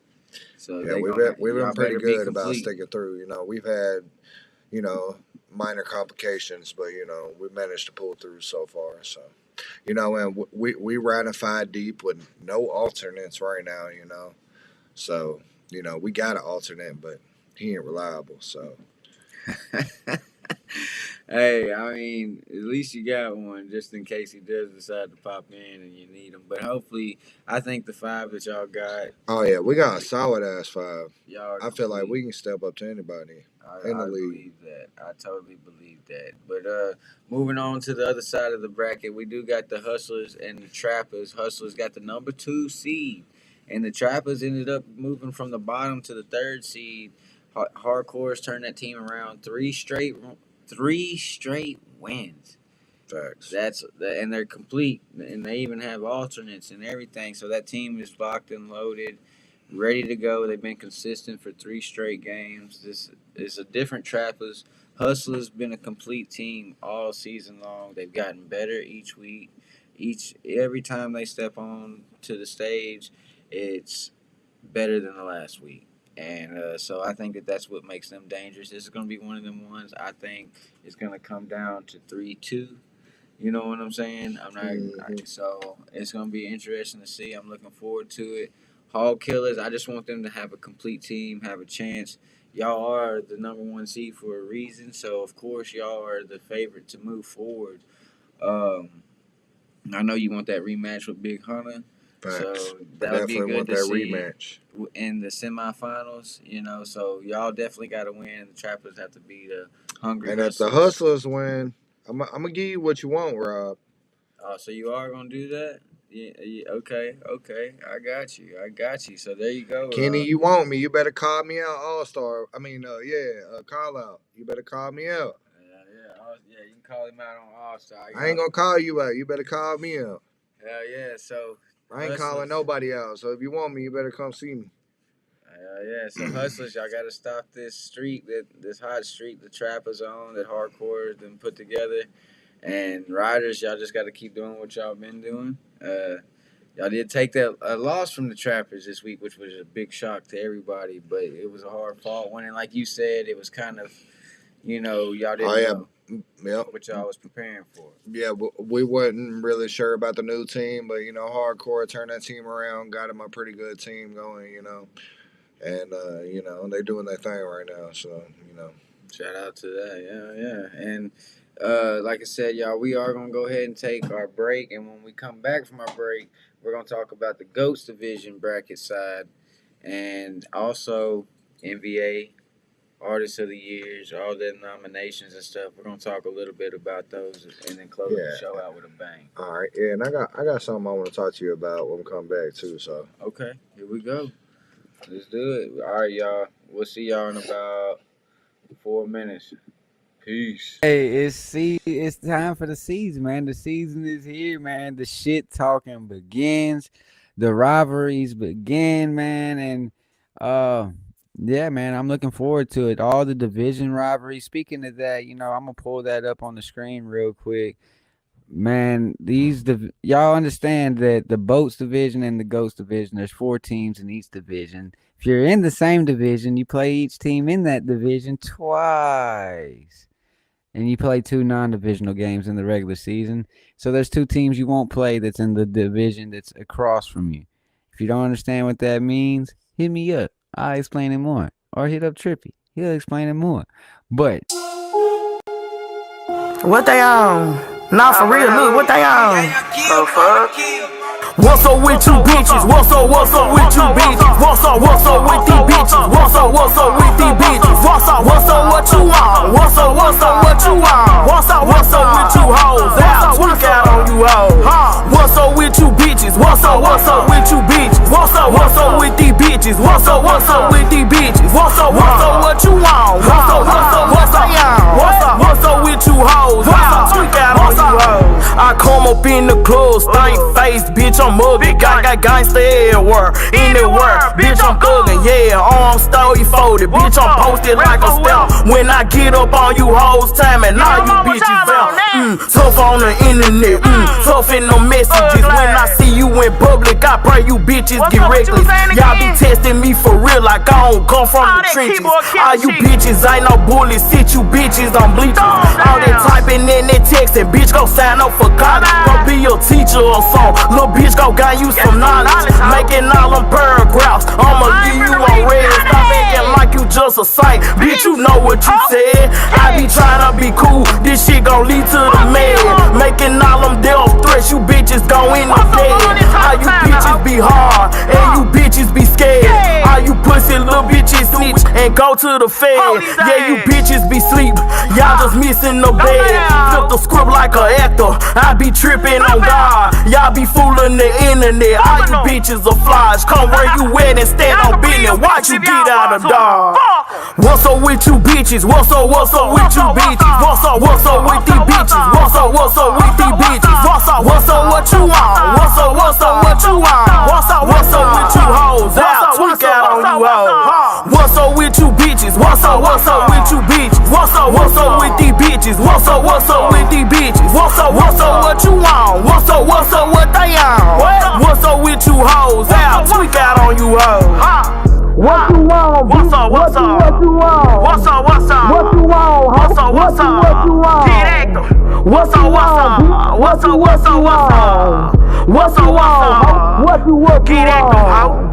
So yeah, we've been pretty good about sticking through. We've had, minor complications, but we managed to pull through so far. So, and we riding 5 deep with no alternates right now. So we got an alternate, but he ain't reliable. So. Hey, I mean, at least you got one just in case he does decide to pop in and you need him. But hopefully, I think the 5 that y'all got. Oh yeah, we got a solid ass 5. Y'all, I feel like we can step up to anybody in the league. Believe that. I totally believe that. But moving on to the other side of the bracket, we do got the Hustlers and the Trappers. Hustlers got the number 2 seed, and the Trappers ended up moving from the bottom to the 3rd seed. Hardcore's turned that team around. 3 straight wins. Facts. And they're complete, and they even have alternates and everything. So that team is locked and loaded, ready to go. They've been consistent for 3 straight games. This is a different Trappers. Hustlers been a complete team all season long. They've gotten better each week. Every time they step on to the stage, it's better than the last week. And so I think that's what makes them dangerous. This is going to be one of them ones. I think it's going to come down to 3-2. You know what I'm saying? So it's going to be interesting to see. I'm looking forward to it. Hog Killers, I just want them to have a complete team, have a chance. Y'all are the number 1 seed for a reason, so of course y'all are the favorite to move forward. I know you want that rematch with Big Hunter. Facts. So that would be good to see rematch in the semifinals. So y'all definitely got to win. The Trappers have to be the hungry. And if the Hustlers win, I'm gonna give you what you want, Rob. Oh, so you are gonna do that? Yeah. Okay. I got you. So there you go. Kenny, you want me? You better call me out, All Star. Call out. You better call me out. Yeah. You can call him out on All Star. I ain't gonna call you out. You better call me out. Hell yeah. So I ain't calling nobody out. So if you want me, you better come see me. Yeah. So Hustlers, y'all got to stop this streak, this hot streak the Trappers on, that Hardcore has been put together. And Riders, y'all just got to keep doing what y'all been doing. Y'all did take that loss from the Trappers this week, which was a big shock to everybody. But it was a hard fought one, and like you said, it was kind of, y'all didn't know what y'all was preparing for. Yeah, we wasn't really sure about the new team, but Hardcore turned that team around, got them a pretty good team going, and they doing their thing right now. So shout out to that, yeah. And like I said, y'all, we are gonna go ahead and take our break, and when we come back from our break, we're gonna talk about the Goats division bracket side, and also NBA Artists of the Years, all the nominations and stuff. We're gonna talk a little bit about those, and then close the show out with a bang. All right, yeah, and I got something I want to talk to you about when we come back too. So okay, here we go. Let's do it. All right, y'all. We'll see y'all in about 4 minutes. Peace. Hey, it's time for the season, man. The season is here, man. The shit talking begins. The rivalries begin, man. And yeah, man, I'm looking forward to it. All the division rivalries. Speaking of that, I'm gonna pull that up on the screen real quick. Man, y'all understand that the Boats division and the Goats division, there's 4 teams in each division. If you're in the same division, you play each team in that division twice. and you play 2 non-divisional games in the regular season. So there's 2 teams you won't play that's in the division that's across from you. If you don't understand what that means, hit me up. I'll explain it more. Or hit up Trippy. He'll explain it more. But What they on? Not for real, look, what they on? The fuck? What's up with you bitches? What's up with you bitches? What's up with these bitches? What's up with these bitches? What's up what you want? What's up what you want? What's up with you hoes? I'll tweak out on you hoes. What's up with you bitches? What's up with you bitches? What's up with these bitches? What's up with these bitches? What's up what you want? What's up with you hoes? I'll tweak out on you hoes. I come up in the club, stank faced, bitch, I'm ugly. Got gangsta everywhere, anywhere, bitch, I'm thuggin', yeah. Arms stoley folded, bitch, I'm posted like a stamp. When I get up on you hoes, time and all you bitches out. Tough on the internet, tough in the messages. When I see you in public, I pray you bitches get reckless. Y'all be testing me for real like I don't come from the trenches. All you bitches ain't no bullets, sit you bitches on bleachers. All that typing and that texting, bitch, go sign up for college. Go be your teacher or something. Little bitch, go gain you some knowledge. Making all them paragraphs, I'ma leave you on red. Stop acting like you just a saint, bitch, you know what you said. I be trying to be cool, this shit gon' lead to the man. Making all them death threats, you bitches go in the bed. All you bitches be hard, and you bitches be scared. All you pussy little bitches snitch and go to the fed. Yeah, you bitches be sleep, y'all just missing the bed. Flip the script like a actor, I be tripping on God. Y'all be fooling the internet, all you bitches are flies. Come where you at and stand on business, watch you get out of dodge. What's up with you bitches? What's up with you bitches? What's up with these bitches? What's up with these bitches? What's up what you want? What's up what you want? What's up with you hoes? I'll tweak out on you hoes. What's up with you bitches? What's up with you bitches? What's up with these bitches? What's up with these bitches? What's up what you want? What's up what they on? What's up with you hoes? I'll tweak out on you hoes. What you want? What's up? What you want? What's up? What you want? What's up? What you want? Get active. What's up? What's up? What you want? Get active, ho.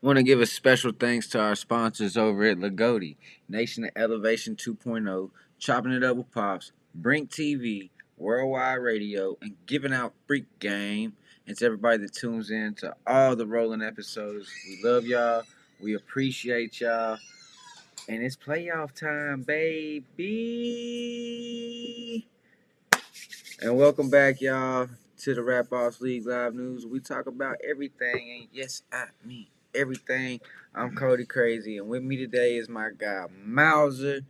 Want to give a special thanks to our sponsors over at Lagodi, Nation of Elevation 2.0, Chopping It Up with Pops, Brink TV, Worldwide Radio, and giving out Freak Game. And to everybody that tunes in to all the rolling episodes. We love y'all. We appreciate y'all. And it's playoff time, baby. And welcome back, y'all, to the RapOffs League Live News. We talk about everything, and yes, I mean everything. I'm Cody CraZee, and with me today is my guy Mauser.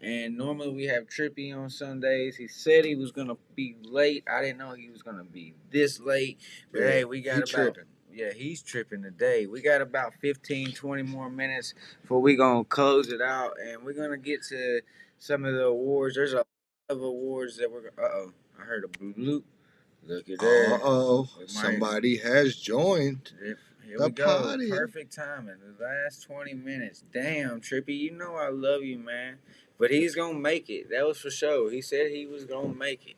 And normally we have Trippy on Sundays. He said he was gonna be late. I didn't know he was gonna be this late. But Yeah, hey, we got about tripping. yeah, he's tripping today. We got about 15, 20 more minutes before we gonna close it out, and we're gonna get to some of the awards. There's a lot of awards that we're. I heard a bloop. Look at there. Somebody has joined Here the we go. party. Perfect timing. The last 20 minutes. Damn, Trippy, you know I love you, man. But he's going to make it. That was for sure. He said he was going to make it.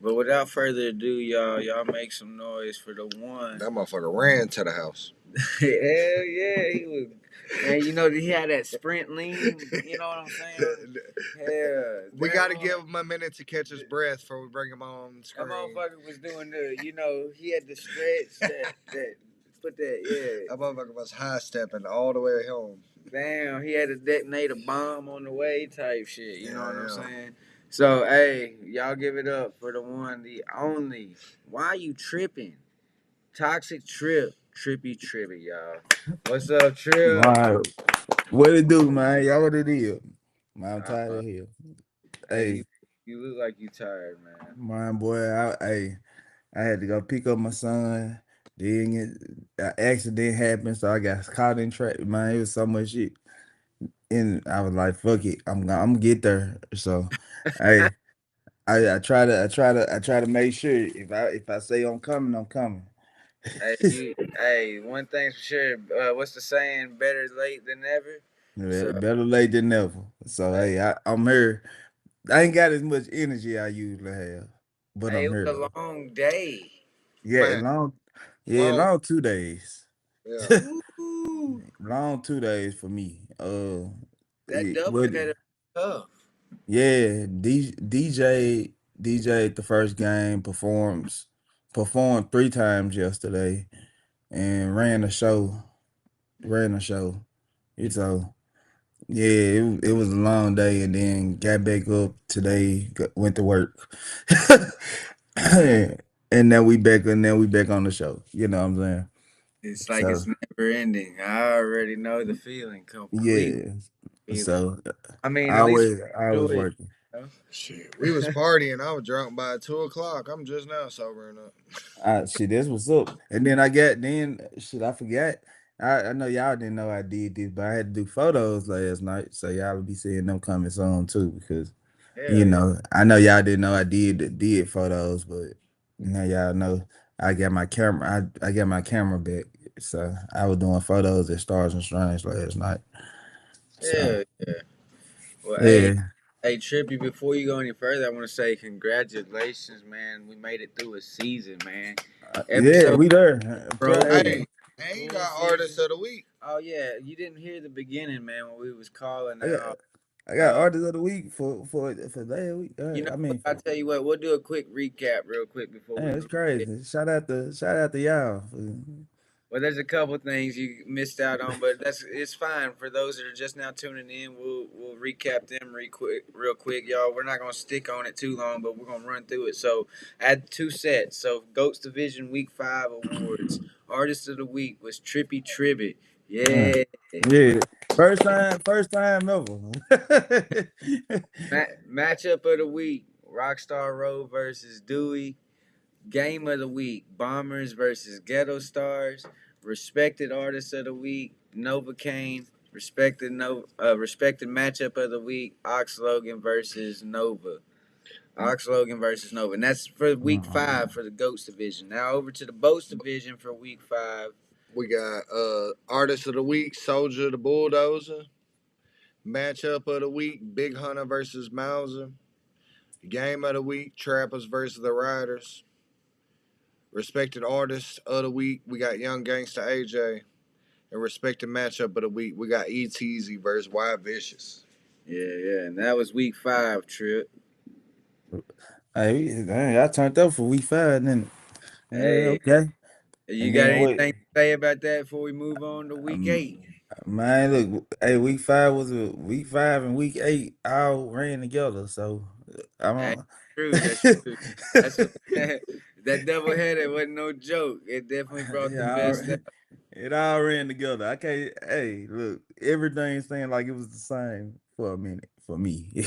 But without further ado, y'all make some noise for the one. That motherfucker ran to the house. Hell yeah, he was. And you know, he had that sprint lean. You know what I'm saying? Yeah. We got to give him a minute to catch his breath before we bring him on screen. That motherfucker was doing he had to stretch that put that, yeah. That motherfucker was high stepping all the way home. Damn, he had to detonate a bomb on the way type shit. You know what I'm saying? So, hey, y'all give it up for the one, the only. Why you tripping? Toxic Trip, Trippy Tribbitt, y'all. What's up, Trip? Wow. What it do, man? Y'all what it is? Man, I'm tired of here. Hey, you look like you tired, man. man, boy, I had to go pick up my son. Then an accident happened, so I got caught in traffic. Man, it was so much shit, and I was like, "Fuck it, I'm gonna get there." So, hey, I try to make sure if I say I'm coming, I'm coming. Hey, one thing's for sure. What's the saying? Better late than never. So, Better late than never. So hey, hey, I'm here. I ain't got as much energy I usually have, but hey, I'm it here was though. a long day. Yeah, Man, long. Yeah, long. long 2 days. Yeah. Ooh, Long 2 days for me. that double What? header tough. Yeah, DJ the first game performed 3 times yesterday and ran a show. Ran a show. So yeah, it was a long day, and then got back up today. Went to work, and now we back on the show. You know what I'm saying? It's like So it's never ending. I already know the feeling. Complete yeah, feeling. so I mean, at least I we was enjoy it. working. You know? Shit, we was partying. I was drunk by 2 o'clock. I'm just now sobering up. Shit, that's what's up. And then I got then shit, I forgot. I know y'all didn't know I did this, but I had to do photos last night, so y'all will be seeing them coming soon too. Because Hell yeah. I know y'all didn't know I did photos, but now y'all know I got my camera. I got my camera back, so I was doing photos at Stars and Strange last night. So Yeah. Well, yeah, hey, Trippy, before you go any further, I want to say congratulations, man. We made it through a season, man. yeah, Episode we there. bro. Hey, Hey, and you Full got artist season. of the week. Oh yeah, you didn't hear the beginning, man, when we was calling I got out. I got Uh, artist of the week for that week. you know I what? mean I for. tell you what, we'll do a quick recap real quick before we Man, it's move. crazy. Shout out to y'all. Well, there's a couple things you missed out on, but it's fine for those that are just now tuning in. We'll recap them real quick, y'all. We're not gonna stick on it too long, but we're gonna run through it. So, add 2 sets. So, Goats Division Week 5 awards. Artist of the Week was Trippy Tribbitt. Uh, Yeah. yeah. First time ever. Matchup of the Week: Rockstar Road versus Dewey. Game of the Week: Bombers versus Ghetto Stars. Respected Artist of the Week: Nova Kane. Respected Matchup of the Week: Ox Logan versus Nova. Ox Logan versus Nova. And that's for week 5 for the Goats division. Now over to the Boats division for week 5. We got artist of the week, Soldier the Bulldozer. Matchup of the week, Big Hunter versus Mauser. Game of the week, Trappers versus the Riders. Respected artist of the week, we got Young Gangsta AJ. And respected matchup of the week, we got E-Teezy versus Wild Vicious. Yeah. And that was week 5, Trip. Hey, dang, I turned up for week 5, then. Hey, Okay. you And got then wait, anything to say about that before we move on to week um, 8? man, look, hey, week 5 and week 8 all ran together. So I'm That's on. true. That's true. That's a, that double header wasn't no joke. It definitely brought the Yeah, best out. it all ran together. I can't. Hey, look, everything seemed like it was the same for a minute for me.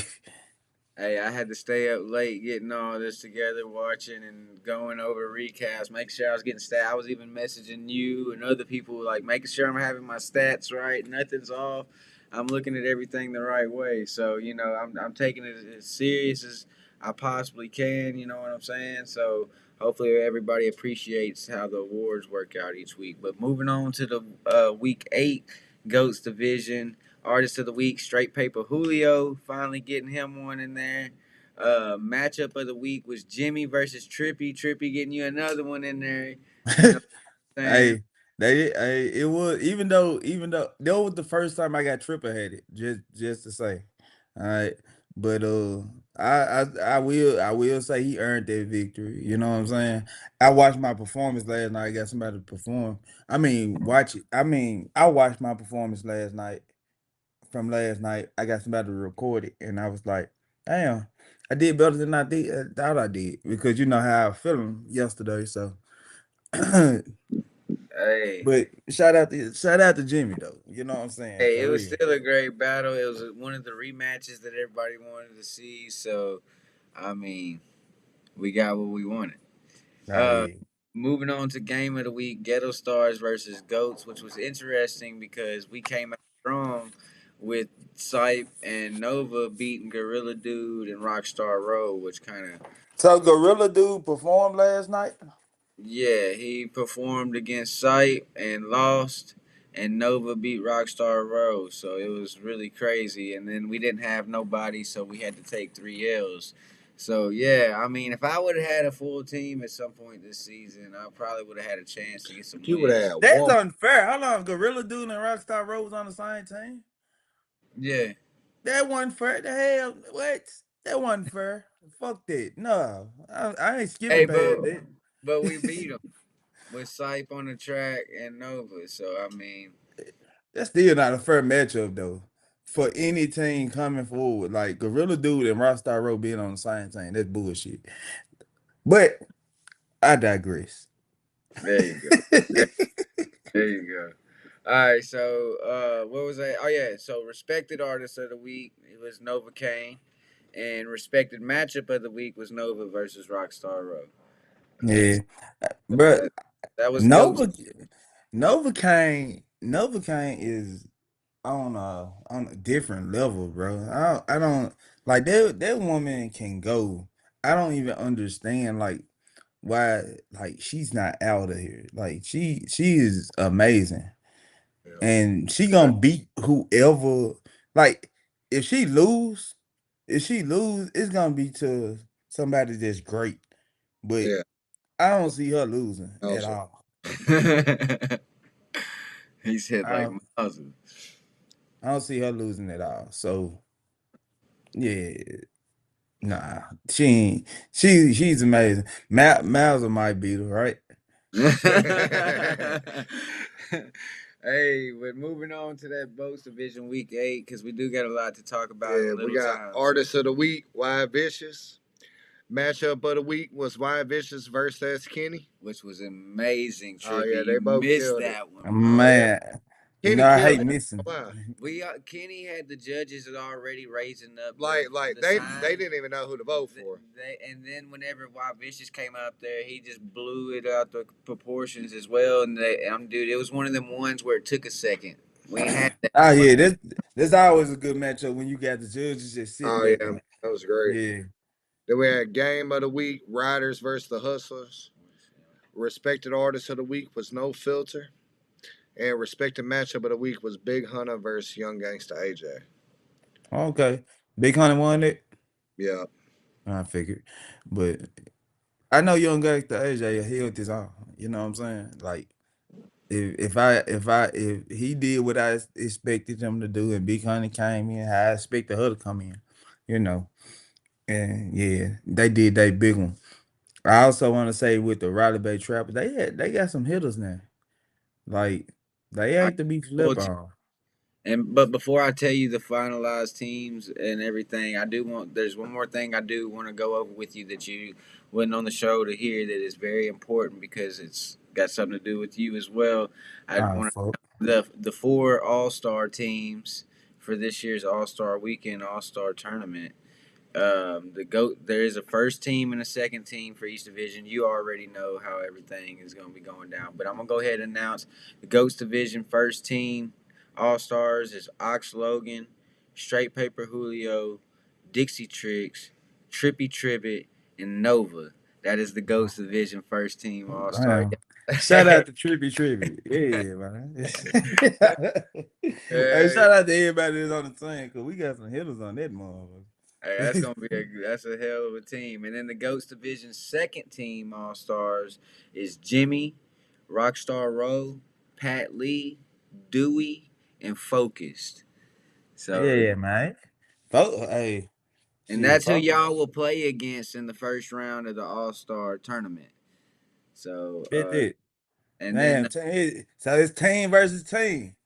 Hey, I had to stay up late getting all this together, watching and going over recaps, making sure I was getting stats. I was even messaging you and other people, like making sure I'm having my stats right. Nothing's off. I'm looking at everything the right way. So, I'm taking it as serious as I possibly can. You know what I'm saying? So, hopefully, everybody appreciates how the awards work out each week. But moving on to the week 8 Goats division. Artist of the week, Straight Paper Julio, finally getting him one in there. Matchup of the week was Jimmy versus Trippy. Trippy getting you another one in there. You know what I'm saying? Hey, it was even though that was the first time I got triple headed, just to say. All right. But I will say he earned that victory. You know what I'm saying? I watched my performance last night. I got somebody to perform. I mean, watch it. I mean, I watched my performance last night from last night. I got somebody to record it, and I was like, damn, I did better than I did thought I did because you know how I was feeling yesterday. So Hey, but shout out to Jimmy though. You know what I'm saying? hey, For it was real. still a great battle. It was one of the rematches that everybody wanted to see. So, I mean, we got what we wanted. Nah, Uh, yeah. Moving on to game of the week, Ghetto Stars versus Goats, which was interesting because we came out strong with Sype and Nova beating Gorilla Dude and Rockstar Road, which kind of So Gorilla Dude performed last night. Yeah, he performed against Sight and lost, and Nova beat Rockstar Road. So it was really crazy. And then we didn't have nobody, so we had to take 3 L's. So yeah, I mean, if I would have had a full team at some point this season, I probably would have had a chance to get some You would wins. have That's one. unfair. How long Gorilla Dude and Rockstar Road was on the same team? Yeah. That wasn't fair. The hell, what? That wasn't fair. Fuck that. No, I ain't skipping Hey, past that. but we beat him with Sipe on the track and Nova. So I mean, That's still not a fair matchup though. For any team coming forward, like Gorilla Dude and Rockstar Road being on the same team, that's bullshit. But I digress. there you go. There you go. All right, so what was that? Oh yeah, so respected artist of the week it was Nova Kane, and respected matchup of the week was Nova versus Rockstar Road. Yeah, So but that was goats. Nova Nova Kane is on a different level, bro. I don't like that woman can go. I don't even understand like why like she's not out of here. Like she is amazing. And she Yeah. gonna beat whoever like if she lose, it's gonna be to somebody that's great. But Yeah, I don't see her losing no at sir. all. He said like I Mazel. I don't see her losing at all. So yeah, nah, she ain't. She's amazing. Mauser might beat her, right? Hey, but moving on to that Boats Division Week 8, because we do got a lot to talk about Yeah, in we little got time. So artist of the week, Wild Vicious. Matchup of the week was Wild Vicious versus Kenny. which was amazing, Oh Trippy. yeah, You they both missed killed it. that one, Oh bro. yeah, Man, you Kenny know I killed hate it. missing. Wow. We Kenny had the judges that already raising up Like the they sign. didn't even know who to vote for. They and then whenever Wild Vicious came out there, he just blew it out the proportions as well. And dude, it was one of them ones where it took a second. We ain't had that Oh much. yeah, that's always a good matchup when you got the judges just sitting Oh back yeah, and that was great. yeah. Then we had game of the week, Riders versus the Hustlers. Respected artist of the week was No Filter. And respected matchup of the week was Big Hunter versus Young Gangsta AJ. Okay, Big Honey won it. Yeah. I figured, but I know Young guys the AJ held his own. You know what I'm saying? Like if he did what I expected him to do, and Big Honey came in, how I expected her to come in. You know, and yeah, they did that big one. I also want to say with the Riley Bay Trappers, they got some hitters now. Like they I ain't to be flip well, on. but before I tell you the finalized teams and everything, there's one more thing I do want to go over with you that you wasn't on the show to hear that is very important because it's got something to do with you as well. I Ah, want fuck. the four All Star teams for this year's All Star Weekend All Star Tournament. There is a first team and a second team for each division. You already know how everything is going to be going down, but I'm gonna go ahead and announce the Goats division first team All Stars is Ox Logan, Straight Paper Julio, Dixie Tricks, Trippy Tribbitt, and Nova. That is the Goats division first team All Star. Damn. Shout out to Trippy Tribby. Yeah, man. Hey, Hey, shout out to everybody that's on the team because we got some hitters on that hey, that's motherfucker. gonna be that's a hell of a team. And then the Ghost Division second team All Stars is Jimmy, Rockstar Rowe, Pat Lee, Dewey, and Focused. So, Yeah, man. Hey, and shit, that's who fuck. y'all will play against in the first round of the All Star tournament. So, Fit it. and then Man, so it's team versus team.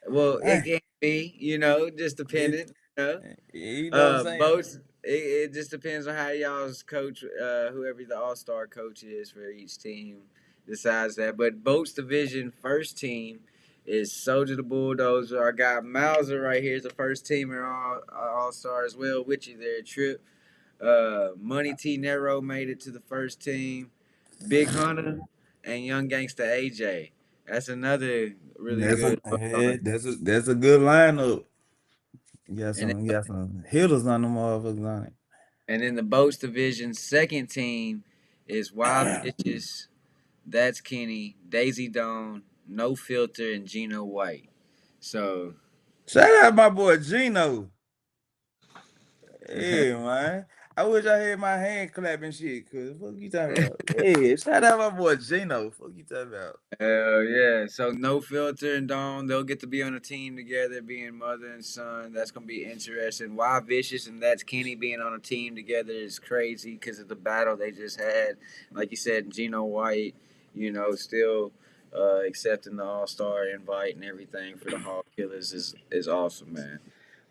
well, it Hey, can be, just it, dependent. you know what I'm saying? Both. It just depends on how y'all's coach, whoever the All Star coach is for each team, decides that. But Boats Division first team is Soldier the Bulldozer. Our guy Mauser right here is the first teamer All Star as well. With you there, Trip. Money T Nero made it to the first team. Big Hunter and Young Gangsta AJ. That's another really good. That's a good lineup. And You got some hitters on the motherfuckers on And in the Boats division, second team is Wild it. Bitches, That's Kenny, Daisy Dawn, No Filter, and Gino White. So Shout out my boy Gino. Yeah, man. I wish I had my hand clapping shit, cause fuck you talking about? Yeah, shout out my boy Gino. Fuck you talking about? hell yeah. So No Filter and Dawn, they'll get to be on a team together, being mother and son. That's gonna be interesting. Why Vicious and That's Kenny being on a team together is crazy because of the battle they just had. Like you said, Gino White, still accepting the All Star invite and everything for the Hall Killers is awesome, man.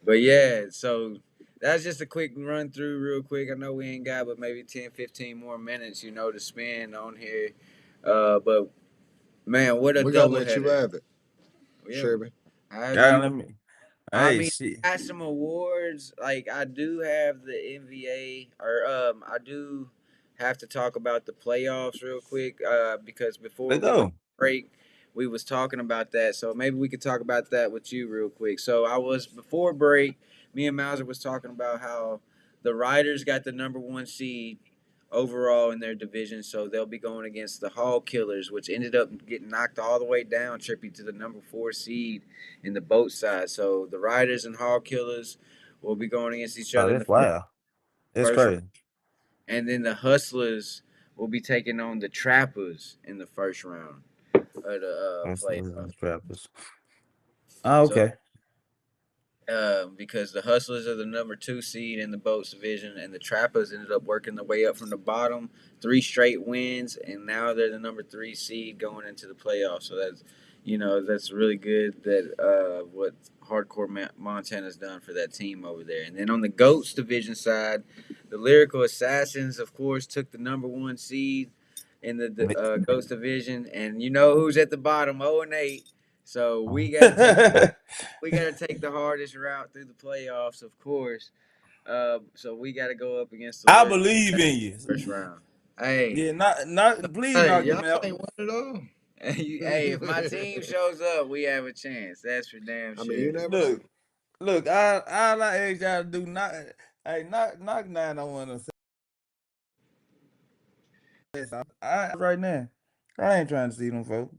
But yeah, so that's just a quick run through, real quick. I know we ain't got but maybe 10, 15 more minutes, to spend on here. But man, what a We gotta let you doubleheader! have it, Yeah, Sherby. however God, you. let me. I Hey, mean, shit. I got some awards. Like I do have the NBA, or I do have to talk about the playoffs real quick. Because before Let's we went go. to break, we was talking about that. So maybe we could talk about that with you real quick. So I was before break. Me and Mauser was talking about how the Riders got the number one seed overall in their division, so they'll be going against the Hall Killers, which ended up getting knocked all the way down, Trippy, to the number four seed in the boat side. So the Riders and Hall Killers will be going against each Oh, other in that's the wild. That's first round, crazy. and then the Hustlers will be taking on the Trappers in the first round of the playoffs. That's rappers. Oh, So okay. because the Hustlers are the number two seed in the Boats division, and the Trappers ended up working their way up from the bottom, three straight wins, and now they're the number three seed going into the playoffs. So that's really good that what Hardcore Montana's done for that team over there. And then on the Goats division side, the Lyrical Assassins, of course, took the number one seed in the Ghost division, and you know who's at the bottom, 0-8. So we got to take the hardest route through the playoffs, of course. So we got to go up against the I Lyrical believe in you. first round. Hey, Yeah, not please Hey, knock y'all them out. ain't won it all. hey, if my team shows up, we have a chance. That's for damn I mean, you sure. never know. Look, all I ask y'all to do not hey knock 901 or I right now. I ain't trying to see them folks.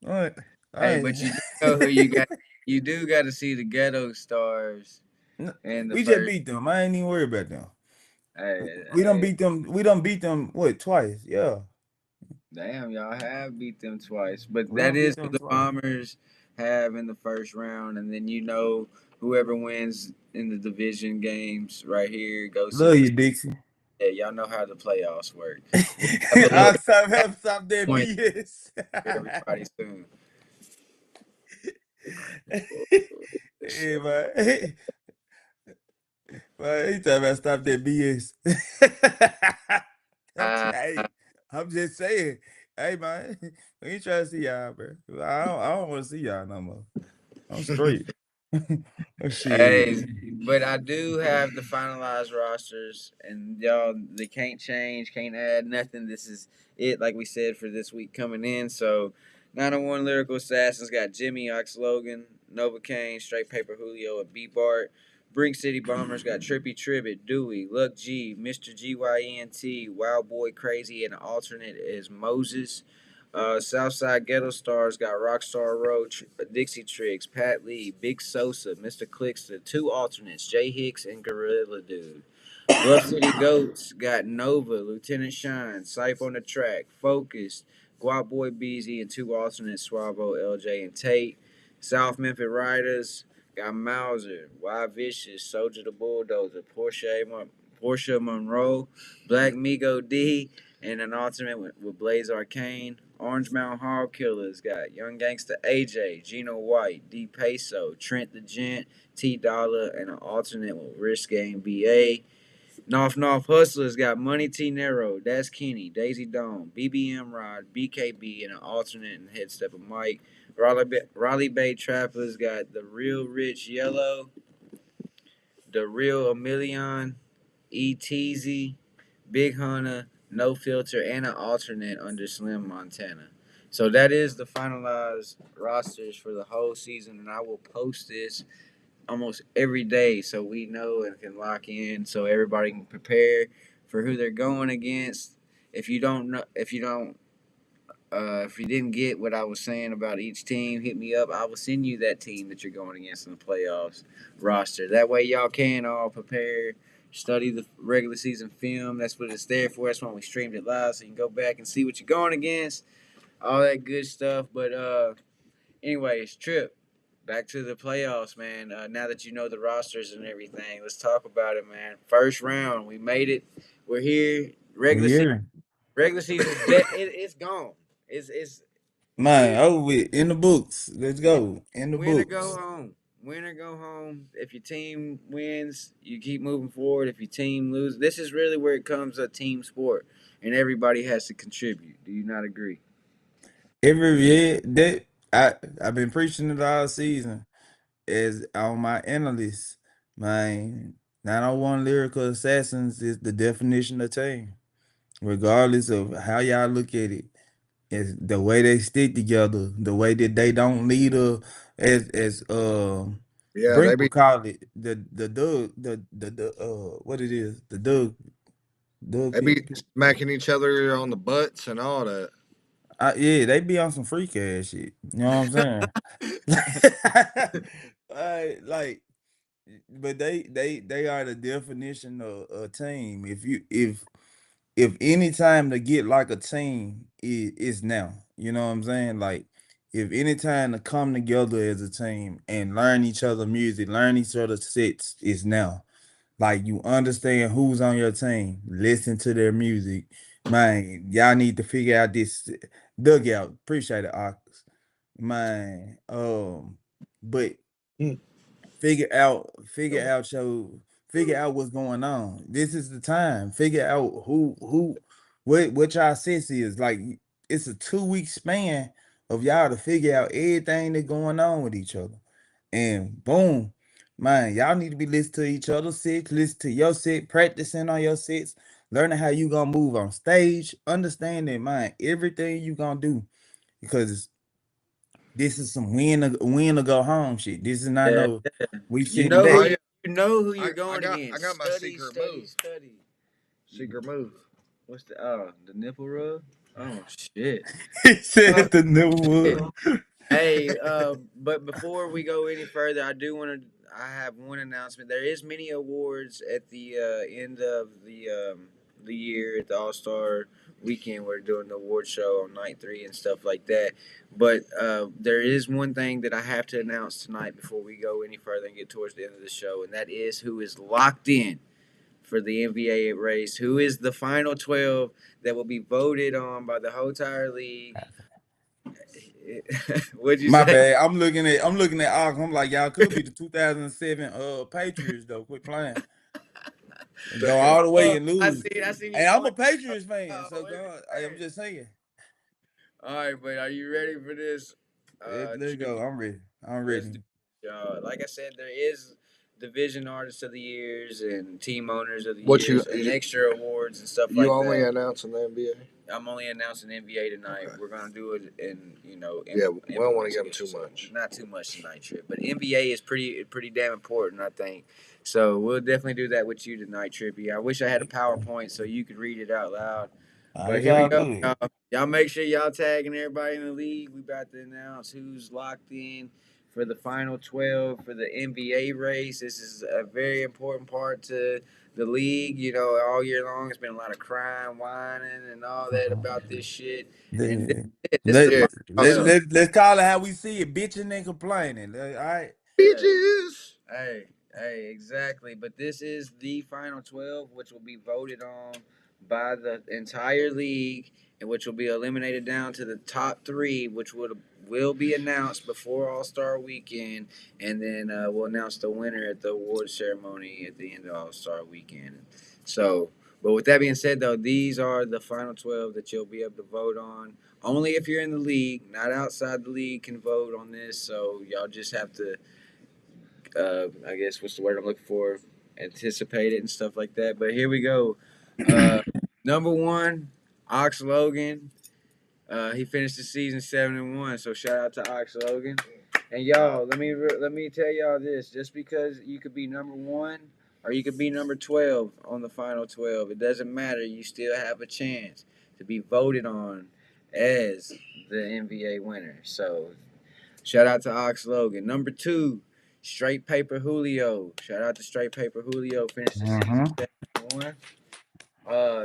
I Hey, ain't, but you do know who you got. You do got to see the Ghetto Stars in the we just first. beat them. I ain't even worried about them. Hey, We done hey, beat them. We done beat them what twice? Yeah. damn, y'all have beat them twice, but We that done beat is who them the twice. Bombers have in the first round, and then whoever wins in the division games right here goes to Love the. you, Dixie. Yeah, y'all know how the playoffs work. We'll have a little Stop that point BS. for everybody soon. Hey man. Man, he talking about stop that BS. Uh, Hey, I'm just saying. Hey man, we ain't trying to see y'all, bro. I don't want to see y'all no more. I'm straight. Oh, shit. Hey, but I do have the finalized rosters, and y'all, they can't change, can't add nothing. This is it, like we said, for this week coming in. So, 901 Lyrical Assassins got Jimmy Ox Logan, Novocaine, Straight Paper Julio, and B Bart. Brink City Bombers got Trippy Tribbitt, Dewey, Luck G, Mr. GYNT, Wild Boy Crazy, and the alternate is Moses. Southside Ghetto Stars got Rockstar Roach, Dixie Tricks, Pat Lee, Big Sosa, Mr. Clickster, two alternates, Jay Hicks and Gorilla Dude. Bluff City Goats got Nova, Lieutenant Shine, Sype on the track, Focus, Guap Boy Beezy, and two alternates, Swavo, LJ, and Tate. South Memphis Riders got Mauser, Y Vicious, Soldier the Bulldozer, Portia Monroe, Black Migo D, and an alternate with Blaze Arcane. Orange Mountain Hog Killers got Young Gangsta AJ, Gino White, D Peso, Trent the Gent, T Dollar, and an alternate with Risk Game BA. North Hustlers got Money T Nero, That's Kenny, Daisy Dome, BBM Rod, BKB, and an alternate and head step of Mike. Raleigh Bay Trappers got The Real Rich Yellow, The Real Emilion, ETZ, Big Hunter, No Filter, and an alternate under Slim Montana. So that is the finalized rosters for the whole season, and I will post this almost every day so we know and can lock in so everybody can prepare for who they're going against. If you don't know, if you don't If you didn't get what I was saying about each team, hit me up. I will send you that team that you're going against in the playoffs roster. That way, y'all can all prepare, study the regular season film. That's what it's there for. That's why we streamed it live, so you can go back and see what you're going against, all that good stuff. But anyways, Trip, back to the playoffs, man. Now that you know the rosters and everything, let's talk about it, man. First round, we made it. We're here. We here. Regular season, it's gone. It's Man, over with. In the books. Let's win, go. In the win or go books. home. Win or go home. If your team wins, you keep moving forward. If your team loses, this is really where it comes a team sport, and everybody has to contribute. Do you not agree? Every year that I've been preaching it all season as on my analysts. Man, 901 lyrical assassins is the definition of team. Regardless of how y'all look at it. It's the way they stick together, the way that they don't lead as Yeah, they Brink be would call it the Doug the what it is the Doug they be fit. smacking each other on the butts and all that. Yeah, they be on some freak ass shit. You know what I'm saying? Like, but they are the definition of a team. If any time to get like a team is now. You know what I'm saying? Like if any time to come together as a team and learn each other music, learn each other's sets is now. Like you understand who's on your team, listen to their music. Man, y'all need to figure out this dugout. Appreciate it, Ox. Man. But Hmm. figure out what's going on. This is the time. Figure out what y'all sense is. Like it's a 2 week span of y'all to figure out everything that's going on with each other. And boom, man, y'all need to be listening to each other's sets, listen to your set, practicing on your sets, learning how you gonna move on stage, understanding, man, everything you gonna do. Because this is some win or go home shit. This is not Yeah, no we you sitting know Oh who back. yeah, you know who I, you're I going got I against. got my Study, secret study, move. study. Secret move. What's the nipple rub? Oh shit. He Oh said the new shit. one. Hey, but before we go any further, I do want to. I have one announcement. There is many awards at the end of the year at the All Star Weekend. We're doing the award show on night 3 and stuff like that. But there is one thing that I have to announce tonight before we go any further and get towards the end of the show, and that is who is locked in for the NBA race. Who is the final 12 that will be voted on by the whole entire league? What'd you My say? bad. I'm looking at Ock. I'm like, y'all could be the 2007 Patriots though. Quit playing. And go all the way Oh, and I lose. see. I see you Hey, I'm going. a Patriots fan, Oh, so wait, God, I'm wait. just saying. All right, but are you ready for this? Let's go. Tribute? I'm ready. I'm Let's ready. do it, y'all. Like I said, there is division artists of the years and team owners of the What years and extra awards and stuff you like only that. announcing the NBA? I'm only announcing NBA tonight. Okay. We're gonna do it in Yeah, we don't want to give them together, too so much. not too much tonight, Trip. But NBA is pretty damn important, I think. So we'll definitely do that with you tonight, Trippy. I wish I had a PowerPoint so you could read it out loud. But It's here we all go, good. y'all. Y'all make sure y'all tagging everybody in the league. We about to announce who's locked in for the final 12 for the NBA race. This is a very important part to the league. You know, all year long, it's been a lot of crying, whining, and all that about this shit. And this, Let, is it. This is the let, Yeah, final let, 12. awesome. let's call it how we see it, bitching and complaining. All right. Yeah. Bitches. Hey, exactly. But this is the final 12, which will be voted on by the entire league, and which will be eliminated down to the top 3, which will be announced before All Star Weekend, and then we'll announce the winner at the award ceremony at the end of All Star Weekend. So, but with that being said, though, these are the final 12 that you'll be able to vote on. Only if you're in the league, not outside the league, can vote on this. So y'all just have to I guess what's the word I'm looking for? Anticipate it and stuff like that. But here we go. Uh, number 1, Ox Logan. He finished the season 7-1. So shout out to Ox Logan. And y'all, let me tell y'all this: just because you could be number 1 or you could be number 12 on the final 12, it doesn't matter. You still have a chance to be voted on as the NBA winner. So shout out to Ox Logan. Number 2, Straight Paper Julio. Shout out to Straight Paper Julio. Finished the season 7-1.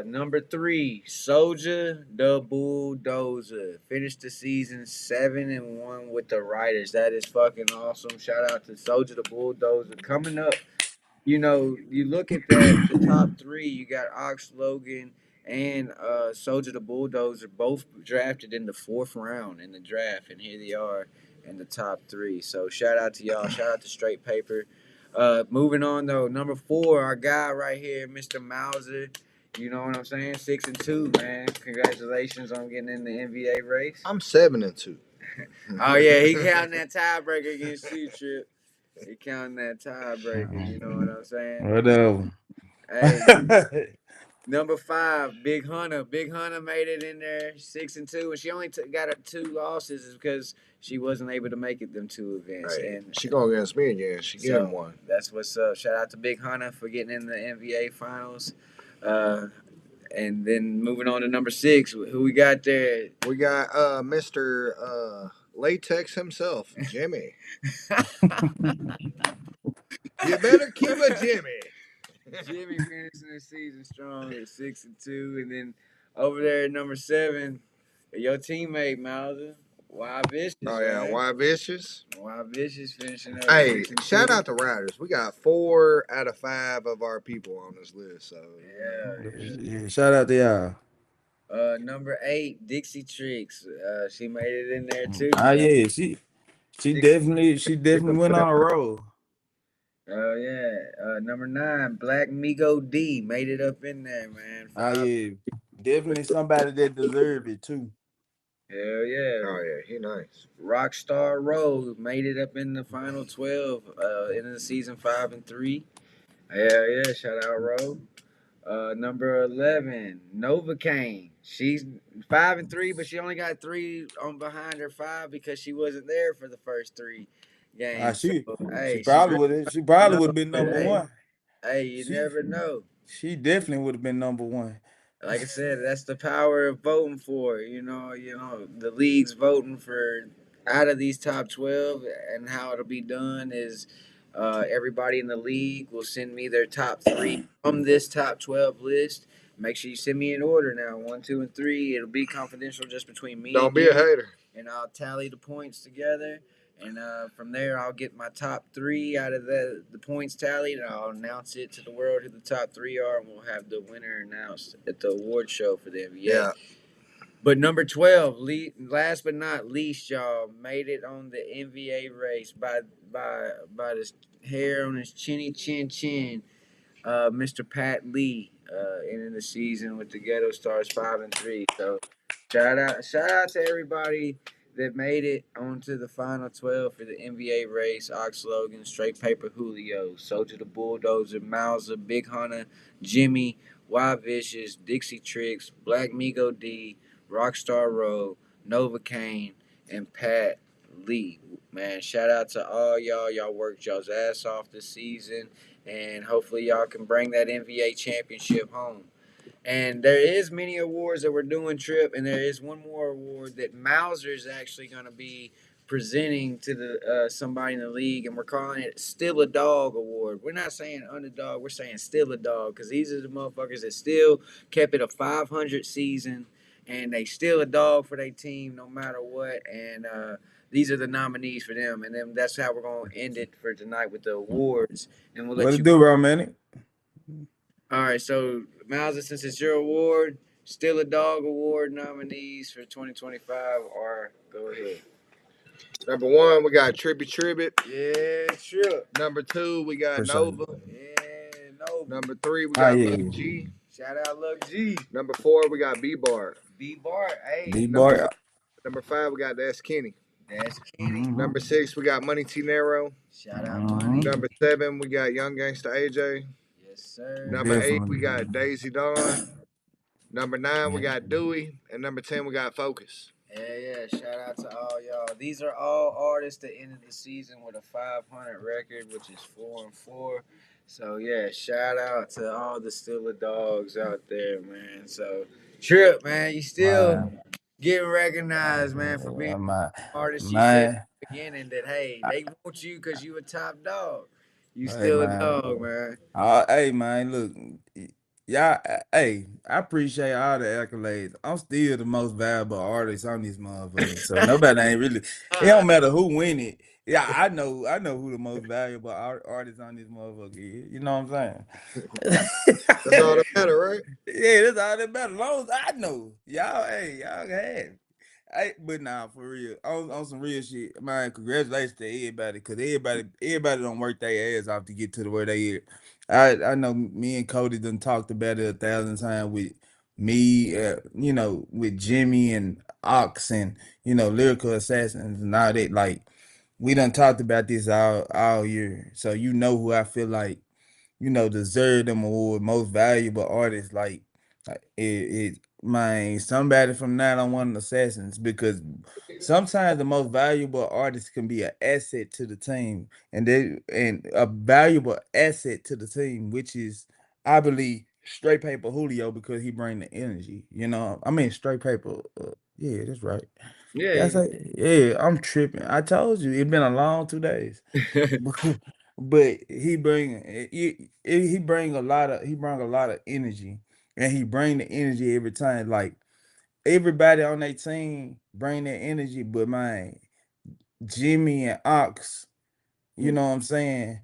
Number 3, Soldier the Bulldozer. Finished the season 7-1 with the Riders. That is fucking awesome. Shout out to Soldier the Bulldozer. Coming up, you know, you look at that, the top 3, you got Ox Logan and Soldier the Bulldozer, both drafted in the 4th round in the draft, and here they are in the top 3. So shout out to y'all. Shout out to Straight Paper. Moving on though, number 4, our guy right here, Mr. Mauser. You know what I'm saying? 6-2, man. Congratulations on getting in the NBA race. I'm 7-2. Oh yeah, he counting that tiebreaker against you, Trip. He counting that tiebreaker. You know what I'm saying? Whatever. Hey, number 5, Big Hunter. Big Hunter made it in there, 6-2, and she only got 2 losses is because she wasn't able to make it them 2 events. Hey, and she going against me again. She getting one. That's what's up. Shout out to Big Hunter for getting in the NBA finals. And then moving on to number 6, who we got there? We got Mr. Latex himself, Jimmy. You better keep a Jimmy. Jimmy finishing the season strong at 6-2, and then over there at number 7, your teammate Mauser, Wild Vicious. Oh yeah, Wild Vicious. Wild Vicious finishing up. Hey, shout out to Riders. We got 4 out of 5 of our people on this list. So Yeah, shout out to y'all. Number 8, Dixie Tricks. She made it in there too. Yeah, she definitely went on a roll. Oh yeah. Number 9, Black Migo D made it up in there, man. Yeah, definitely somebody that deserved it too. Hell yeah. Oh yeah, he nice. Rockstar Road made it up in the final 12, into the season 5-3. Hell yeah, shout out Road. Number 11, Novocaine. She's 5-3, but she only got 3 on behind her 5 because she wasn't there for the first 3 games. She probably would have been number 1. Hey, you never know. She definitely would have been number 1. Like I said, that's the power of voting for. You know, the league's voting for out of these top 12, and how it'll be done is everybody in the league will send me their top 3 from this top 12 list. Make sure you send me in order now, 1, 2, and 3. It'll be confidential just between me. Don't be a hater. And I'll tally the points together. And from there, I'll get my top 3 out of the points tallied, and I'll announce it to the world who the top 3 are, and we'll have the winner announced at the award show for the NBA. Yeah. But number 12, last but not least, y'all, made it on the NBA race by the hair on his chinny chin, Mr. Pat Lee, ending the season with the Ghetto Stars 5-3. So shout out to everybody that made it onto the final 12 for the NBA race. Ox Logan, Straight Paper Julio, Soldier the Bulldozer, Mauser, Big Hunter, Jimmy, Wild Vicious, Dixie Tricks, Black Migo D, Rockstar Road, Novocaine, and Pat Lee. Man, shout out to all y'all. Y'all worked y'all's ass off this season, and hopefully y'all can bring that NBA championship home. And there is many awards that we're doing, Trip, and there is one more award that Mauser is actually going to be presenting to the somebody in the league, and we're calling it Still a Dog Award. We're not saying underdog, we're saying still a dog, because these are the motherfuckers that still kept it a 500 season, and they still a dog for their team no matter what, and these are the nominees for them, and then that's how we're going to end it for tonight with the awards. And we'll let What you to do, Romantic? All right, so Mauser, since it's your award, Still a Dog Award nominees for 2025 are, go ahead. Number 1, we got Trippy Tribbitt. Yeah, Trip. Number 2, we got Nova. Yeah, Nova. Number 3, we got Lil G. Shout out Lil G. Number 4, we got B-Bar. B-Bar, hey. B-Bar. Number 5, we got That's Kenny. That's Kenny. Number 6, we got Money T Nero. Shout out Money. Number 7, we got Young Gangsta AJ. Yes, sir. Number 8, we got Daisy Dawn. Number 9, we got Dewey. And number 10, we got Focus. Yeah, shout out to all y'all. These are all artists that ended the season with a 500 record, which is 4-4. So yeah, shout out to all the Stiller dogs out there, man. So Trip, man, you still getting recognized, man, for being My artist. You said my at the beginning that hey, they want you because you a top dog. You hey still a man. dog, man. Hey man, look, y'all. Hey, I appreciate all the accolades. I'm still the most valuable artist on this motherfucker. So nobody ain't really. It don't matter who win it. Yeah, I know who the most valuable artist on this motherfucker is. You know what I'm That's saying? all Yeah. that matter, right? Yeah, that's all that matters. As long as I know, y'all, hey, y'all had. But nah, for real, on some real shit, man. Congratulations to everybody, cause everybody don't work their ass off to get to the where they at. I know me and Cody done talked about it 1,000 times with me, with Jimmy and Ox and lyrical assassins and all that. Like we done talked about this all year, so you know who I feel like deserve them award, most valuable artist. Like it man, somebody from 901 Assassins, because sometimes the most valuable artist can be an asset to the team, and a valuable asset to the team, which is, I believe, Straight Paper Julio, because he bring the energy. I mean, Straight Paper. Yeah, that's right. That's Yeah. like, yeah, I'm tripping. I told you it's been a long 2 days. But he bring a lot of energy, and he bring the energy every time. Like everybody on their team bring that energy, but man, Jimmy and Ox, you know what I'm saying?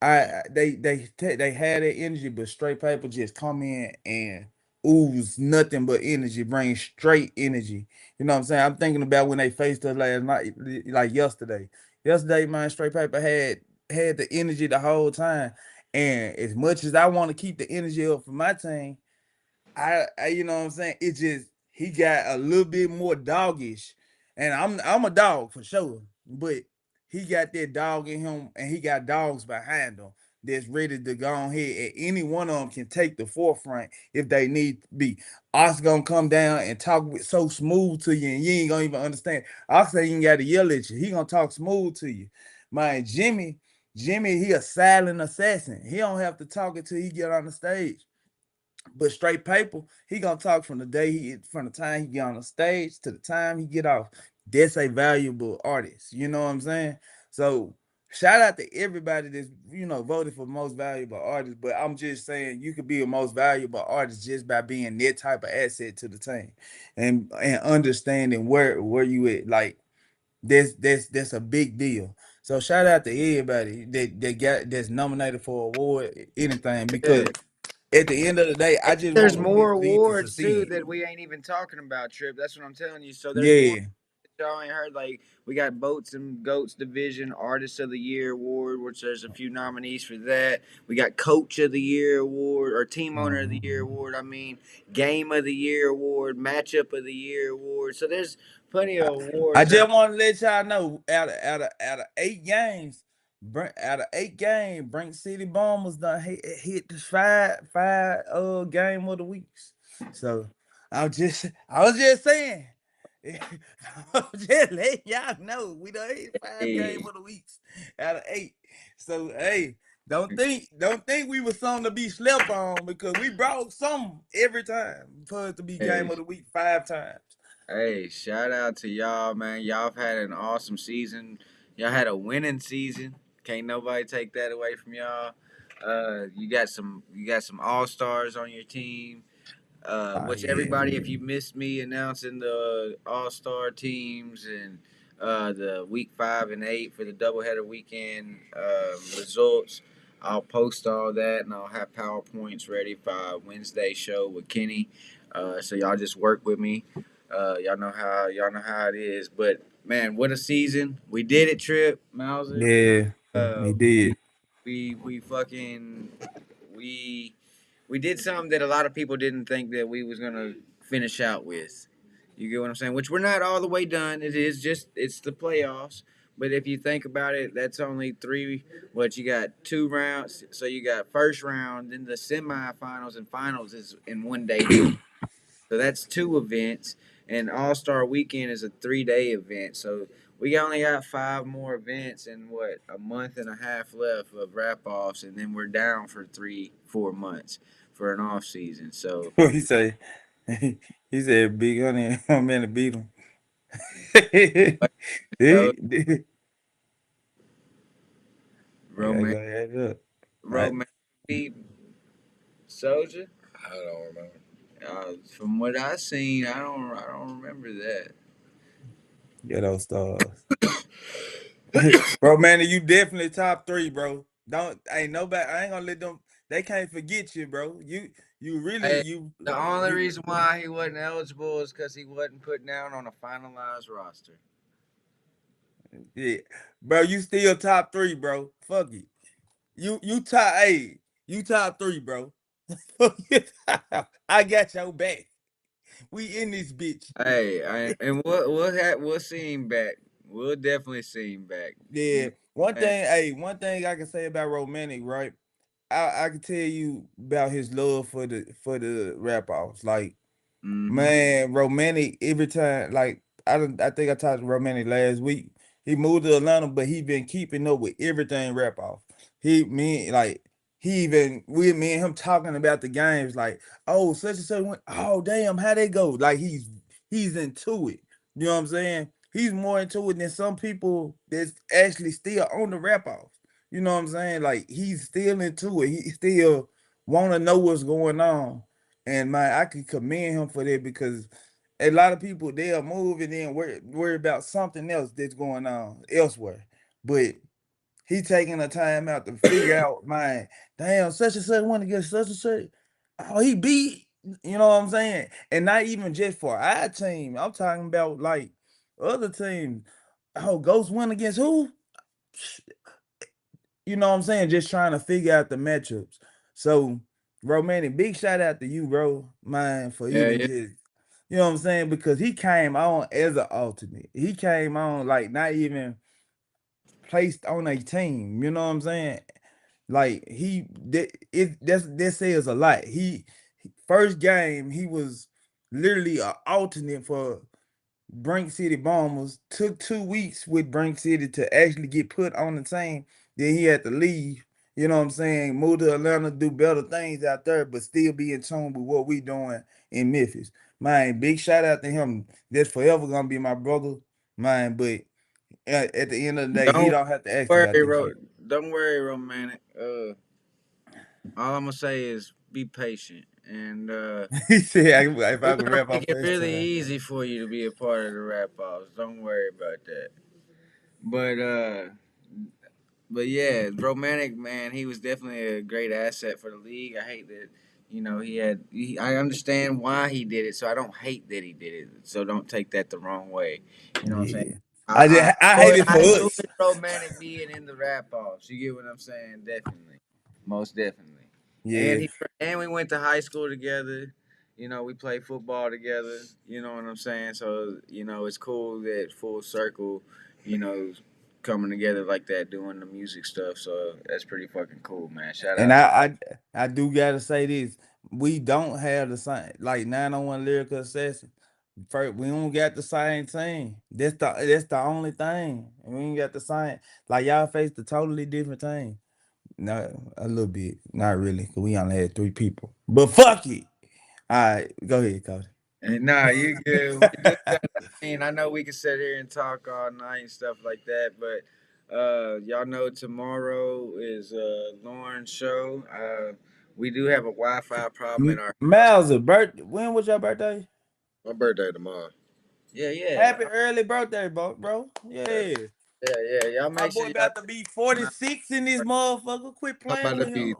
They had that energy, but Straight Paper just come in and ooze nothing but energy, bring straight energy. You know what I'm saying? I'm thinking about when they faced us last night, like yesterday. Yesterday, man, Straight Paper had the energy the whole time. And as much as I want to keep the energy up for my team, I you know what I'm saying? It just he got a little bit more doggish, and I'm a dog for sure, but he got that dog in him, and he got dogs behind him that's ready to go on here, and any one of them can take the forefront if they need to be. Ox gonna come down and talk so smooth to you, and you ain't gonna even understand. Ox ain't even got to yell at you. He gonna talk smooth to you. Man, Jimmy, he a silent assassin. He don't have to talk until he get on the stage. But Straight Paper, he gonna talk from the time he get on the stage to the time he get off. That's a valuable artist. You know what I'm saying? So shout out to everybody that's voted for most valuable artist. But I'm just saying you could be a most valuable artist just by being that type of asset to the team, and understanding where you at. Like that's a big deal. So shout out to everybody that's nominated for award, anything, Yeah. because at the end of the day, I just There's want more West League to awards too succeed. that we ain't even talking about, Trip. That's what I'm telling you. So there's more Yeah. that y'all ain't heard. Like we got Boats and Goats Division Artist of the Year Award, which there's a few nominees for that. We got Coach of the Year Award or Team Owner of the Year Mhm. Award. I mean, Game of the Year Award, Matchup of the Year Award. So there's plenty of I awards out. just want to let y'all know, out of 8 games, out of 8 games, Brink City Bombers done hit the five game of the weeks. So I was just saying. I was just letting y'all know we done hit five Hey, game of the weeks out of 8. So hey, don't think we was something to be slept on, because we brought some every time for it to be game hey, of the week 5 times. hey! Shout out to y'all, man. Y'all have had an awesome season. Y'all had a winning season. Can't nobody take that away from y'all. You got some all stars on your team. Ah, Which yeah. everybody, if you missed me announcing the All Star teams and the week 5 and 8 for the doubleheader weekend results, I'll post all that and I'll have PowerPoints ready for our Wednesday show with Kenny. So y'all just work with me. Y'all know how it is. But man, what a season! We did it, Trip Mauser. Yeah, Uh, he did. we fucking we we did something that a lot of people didn't think that we was gonna finish out with. You get what I'm saying? Which we're not all the way done. It's the playoffs. But if you think about it, that's only three. What you got 2 rounds. So you got first round, then the semifinals and finals is in one day. So that's 2 events, and All Star Weekend is a 3-day event. So we only got 5 more events and what a month and a half left of wrap offs, and then we're down for 3-4 months for an off season. So What he say? He said Big Honey, I'm in to beat him. So, I gotta romantic, go add it up. Right. romantic beat Soldier. I don't remember. From what I seen, I don't remember that. Get those stars. Bro, man, you definitely top three, bro. Don't ain't nobody I ain't gonna let them they can't forget you, bro. You really Hey, the only you reason why he wasn't eligible is because he wasn't put down on a finalized roster. yeah. Bro, you still top three, bro. Fuck it. You top hey, you top three, bro. I got your back. We in this bitch. And we'll see him back. We'll definitely see him back. You Yeah. know One what I'm thing, hey, one thing I can say about Romantic, right? I can tell you about his love for the rap offs. Like, saying? man, Romantic every time, like I think I talked to Romantic last week. He moved to Atlanta, but he been keeping up with everything rap off. He me like he even we me and him talking about the games, like, oh, such and such went, oh damn, how they go? Like he's into it. You know what I'm saying? He's more into it than some people that's actually still on the rap off. You know what I'm saying? Like he's still into it. He still wanna know what's going on. And man, I can commend him for that because a lot of people they'll move and then worry about something else that's going on elsewhere. But he taking the time out to figure out, man, damn, such and such want to get such and such. Oh, he beat, you know what I'm saying? And not even just for our team. I'm talking about like other teams. Oh, Ghost win against who? You know what I'm saying? Just trying to figure out the matchups. So, Romantic, big shout out to you, bro, man, for Yeah, even yeah. just, you know what I'm saying? Because he came on as an alternate. He came on like not even placed on a team. You know what I'm saying? Like that says a lot. First game he was literally an alternate for Brink City Bombers. Took 2 weeks with Brink City to actually get put on the team. Then he had to leave. You know what I'm saying? Move to Atlanta, do better things out there, but still be in tune with what we doing in Memphis. Man, big shout out to him. That's forever gonna be my brother, man. But at the end of the day, he Don't don't have to ask worry, about this shit. don't worry, romantic. All I'm gonna say is be patient, and He said, "If we're I could gonna rap make off it really FaceTime." easy for you to be a part of the rap offs. Don't worry about that. But yeah, romantic man, he was definitely a great asset for the league. I hate that, I understand why he did it, so I don't hate that he did it. So don't take that the wrong way. You know what I'm saying? Yeah, I hate it I for enjoy us. romantic being in the rap offs. You get what I'm saying? Definitely, most definitely. And Yeah, we went to high school together. We played football together. You know what I'm saying? So it's cool that full circle. You know, coming together like that, doing the music stuff. So that's pretty fucking cool, man. Shout and out to I do gotta say this: we don't have the same like 901 lyrical assassin. First, we don't got the same team. That's the only thing. We ain't got the same. Like y'all faced a totally different team. No, a little bit, not really, cause we only had 3 people. But fuck it. All right, go ahead, coach. And nah, you good. We do got. I know we can sit here and talk all night and stuff like that, but y'all know tomorrow is Lauren's show. We do have a Wi-Fi problem in our house. Miles, when was your birthday? My birthday tomorrow. Yeah, yeah, Happy early birthday, bro. Yeah. yeah. Y'all My make sure boy y'all. about to be 46 in this motherfucker. Quit I'm playing about to with him. be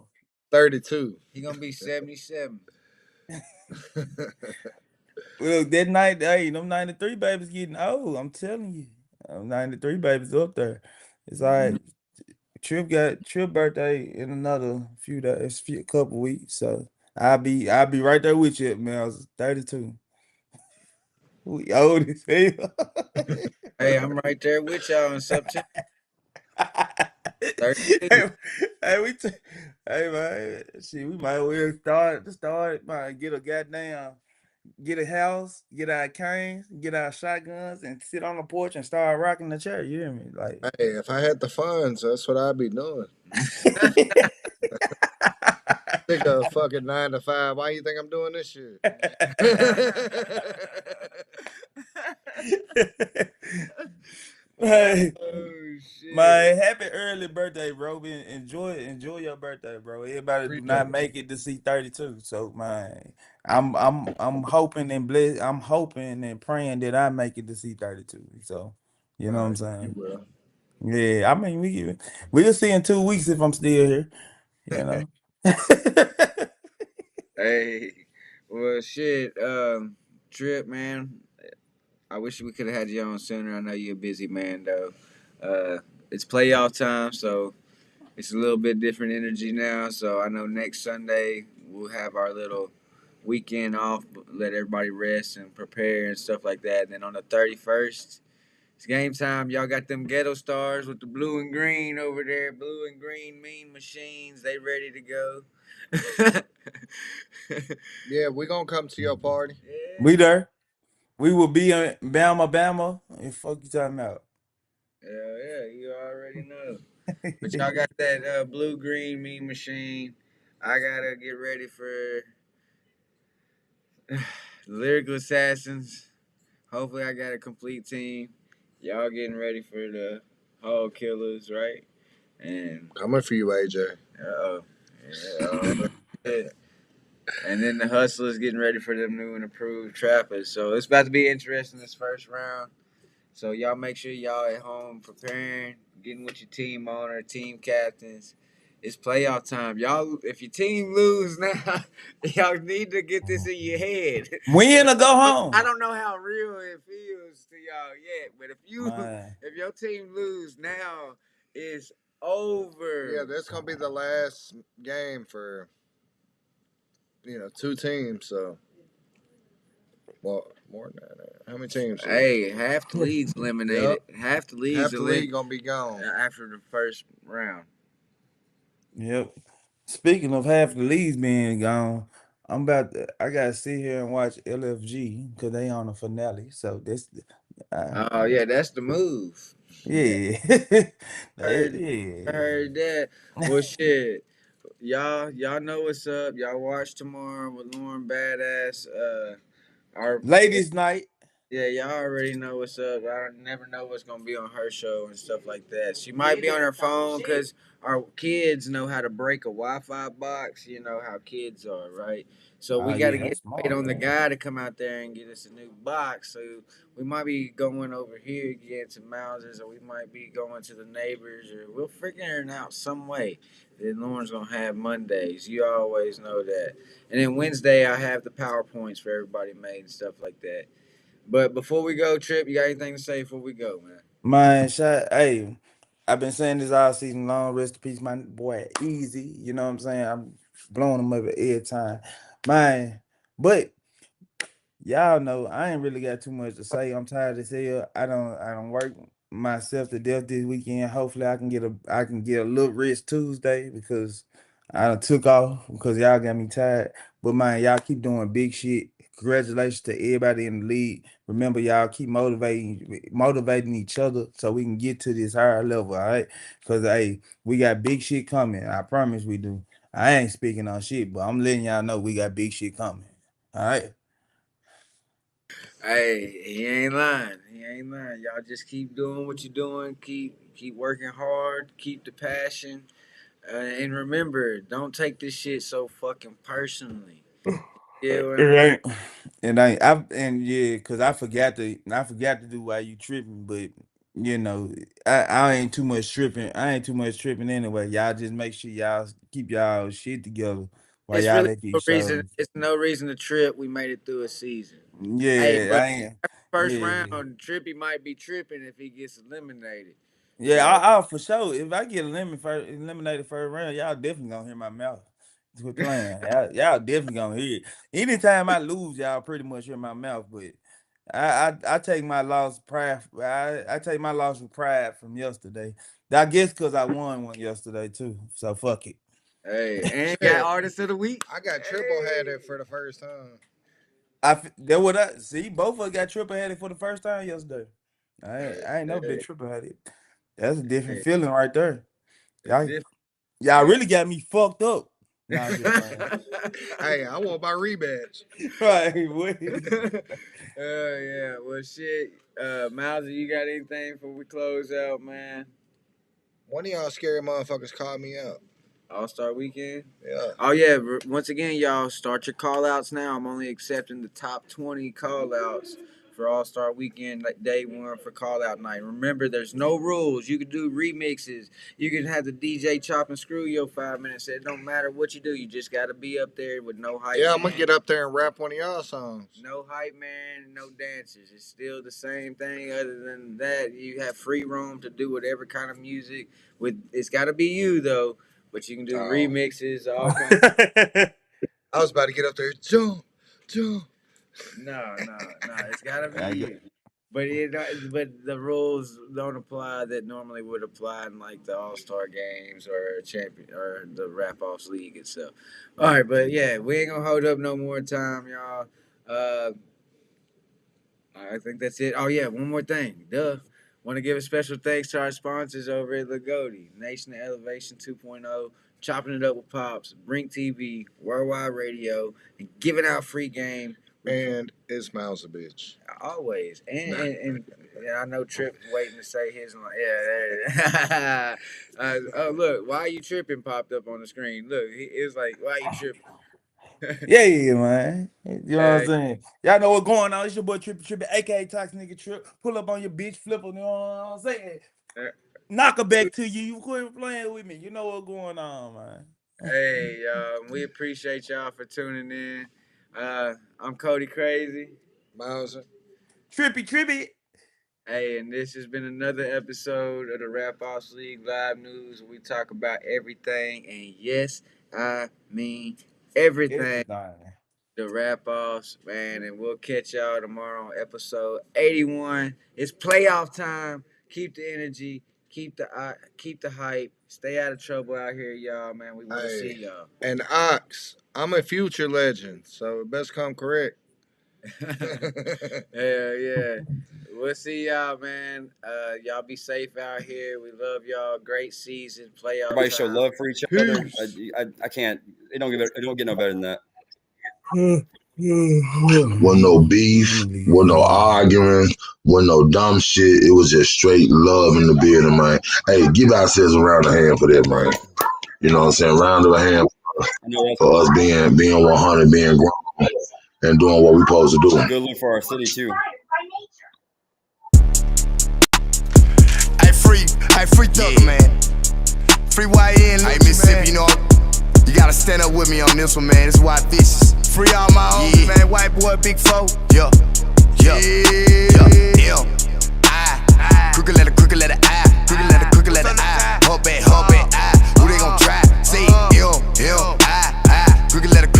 32. He gonna be 77. Look, that night, hey, them 93 babies getting old. I'm telling you. 93 babies up there. It's all right. Trip birthday in another few days, couple weeks. So I'll be right there with you, man. I was 32. We old as hell. Hey, I'm right there with y'all in September hey, 32. hey, hey man, shit, we might well start, man, get a house, get our canes, get our shotguns, and sit on the porch and start rocking the chair. You hear me? Like, Hey, if I had the funds, that's what I'd be doing. Sick of fucking 9 to 5. Why you think I'm doing this shit? Hey, Oh shit. man, happy early birthday, bro. Enjoy your birthday, bro. Everybody do Appreciate not it. make it to see 32. So, man, I'm hoping and bless I'm hoping and praying that I make it to see 32. So, you know what I'm You saying? will. Yeah, I mean we'll see in 2 weeks if I'm still here, you know. Hey, well, shit. Trip, man. I wish we could have had you on sooner. I know you're a busy man, though. It's playoff time, so it's a little bit different energy now. So I know next Sunday we'll have our little weekend off, let everybody rest and prepare and stuff like that. And then on the 31st, it's game time. Y'all got them ghetto stars with the blue and green over there. Blue and green mean machines. They ready to go. Yeah, we gonna come to your party. We Yeah. there. We will be in Bama, Bama. And fuck you talking about. Yeah, yeah, you already know. But y'all got that blue green mean machine. I gotta get ready for lyrical assassins. Hopefully, I got a complete team. Y'all getting ready for the whole killers, right? And Coming for you, AJ. oh, yeah, shit. And then the hustlers getting ready for them new and approved trappers. So it's about to be interesting this first round. So y'all make sure y'all at home preparing, getting with your team owner, team captains. It's playoff time. Y'all, if your team lose now, y'all need to get this in your head. Win or go I home. don't know how real it feels to y'all yet, but Man. if your team lose now, it's Yeah, over. that's gonna be the last game for 2 teams. So, well, more than that. How many teams? Hey, half the league's eliminated. Yep, Half the league's half the eliminated league gonna be gone. after the first round. Yep. Speaking of half the leagues being gone, I gotta sit here and watch LFG because they on the finale. So this uh, Oh yeah, that's the move. yeah. Heard, I Yeah. heard that. Well, shit, y'all know what's up. Y'all watch tomorrow with Lauren Badass. Our Ladies night. Yeah, y'all already know what's up. I never know what's gonna be on her show and stuff like that. She might be on her phone because our kids know how to break a Wi-Fi box. You know how kids are, right? So Oh we got to yeah, get that's wait smart, on the man. guy to come out there and get us a new box. So we might be going over here getting some Mousers, or we might be going to the neighbors, or we'll figure it out some way. Then Lauren's gonna have Mondays. You always know that. And then Wednesday I have the PowerPoints for everybody made and stuff like that. But before we go, Trip, you got anything to say before we go, man? Man, hey, I've been saying this all season long. Rest in peace, my boy. Easy, you know what I'm saying? I'm blowing him up every time, man. But y'all know I ain't really got too much to say. I'm tired as hell. I don't work myself to death this weekend. Hopefully I can get a little rest Tuesday because I done took off because y'all got me tired. But man, y'all keep doing big shit. Congratulations to everybody in the league. Remember, y'all keep motivating each other so we can get to this higher level, all right? Because hey, we got big shit coming. I promise we do. I ain't speaking on shit, but I'm letting y'all know we got big shit coming. All right. Hey, he ain't lying. He ain't lying. Y'all just keep doing what you're doing. Keep working hard. Keep the passion. And remember, don't take this shit so fucking personally. Yeah, what It I'm saying? ain't. It ain't. And yeah, cause I forgot to do while you tripping, but you know, I ain't too much tripping. I ain't too much tripping anyway. Y'all just make sure y'all keep y'all shit together while It's y'all really at no these reason. shows. It's no reason to trip. We made it through a season. Hey, Yeah, but I ain't. first Yeah. round, Trippy might be tripping if he gets eliminated. Yeah, So, I'll for sure. If I get eliminated first round, y'all definitely gonna hear my mouth. Quit playing. Y'all definitely gonna hear it. Anytime I lose, y'all pretty much hear my mouth. But I take my loss pride. I take my loss with pride from yesterday. I guess because I won one yesterday too. So fuck it. hey, and got Shit, artist of the week. I got triple headed for the first time. That what I see. Both of us got triple headed for the first time yesterday. I ain't never been Hey, triple headed. That's a different hey, feeling right there. it's Y'all different. y'all Yeah. really got me fucked up. Nah, I'm just playing. Hey, I want my rematch. Right, what? Yeah. Well, shit. Mauser, you got anything before we close out, man? One of y'all scary motherfuckers called me out. All-Star Weekend? Yeah. Oh, yeah. Once again, y'all, start your call-outs now. I'm only accepting the top 20 call-outs for All-Star Weekend, like day one for call-out night. Remember, there's no rules. You can do remixes. You can have the DJ chop and screw your 5 minutes. It don't matter what you do. You just got to be up there with no hype. Yeah, I'm going to get up there and rap one of y'all songs. No hype man, no dancers. It's still the same thing. Other than that, you have free room to do whatever kind of music. It's got to be you, though. But you can do remixes, all kinds. I was about to get up there, jump. No, it's gotta be you. But the rules don't apply that normally would apply in like the All-Star games or champion or the RapOffs league itself. All right, but yeah, we ain't gonna hold up no more time, y'all. I think that's it. Oh yeah, one more thing. Want to give a special thanks to our sponsors over at Lagodi, Nation of Elevation 2.0, Chopping It Up with Pops, Brink TV, Worldwide Radio, and giving out free game. And it's Mauser, bitch. Always. And I know Trip's waiting to say his. Yeah. Oh, look. Why are you tripping popped up on the screen. Look, it was like, why are you tripping? Yeah, man. You know what I'm saying? Y'all know what's going on. It's your boy Trippy, aka Toxic Nigga Trip. Pull up on your bitch, flip her, you know what I'm saying? Knock her back to you. You quit playing with me. You know what's going on, man. Hey, we appreciate y'all for tuning in. I'm Cody CraZee. Mauser. Trippy Tribbitt. Hey, and this has been another episode of the RapOffs League Live News. We talk about everything, and yes, I mean everything. The RapOffs, man, and we'll catch y'all tomorrow on episode 81. It's playoff time. Keep the energy. Keep the hype. Stay out of trouble out here, y'all, man. We want to see y'all. And Ox, I'm a future legend, so it best come correct. Yeah. We'll see y'all, man. Y'all be safe out here. We love y'all. Great season. Playoff. Everybody show love for each other. I can't. It don't get no better than that. Wasn't no beef, wasn't no arguing, wasn't no dumb shit. It was just straight love in the building, man. Hey, give ourselves a round of hand for that, man. You know what I'm saying? Round of a hand for us being 100, being grown, and doing what we supposed to do. Good look for our city too. Hey, free Tucker, man. Free YN. Hey, Mississippi, you know, you gotta stand up with me on this one, man. This is why fishes. Free all my homies, man. White boy, big foe. Yeah. Crooked letter I. Crooked letter I. Hump back, I. Who they gon' try? Say I. Crooked letter I.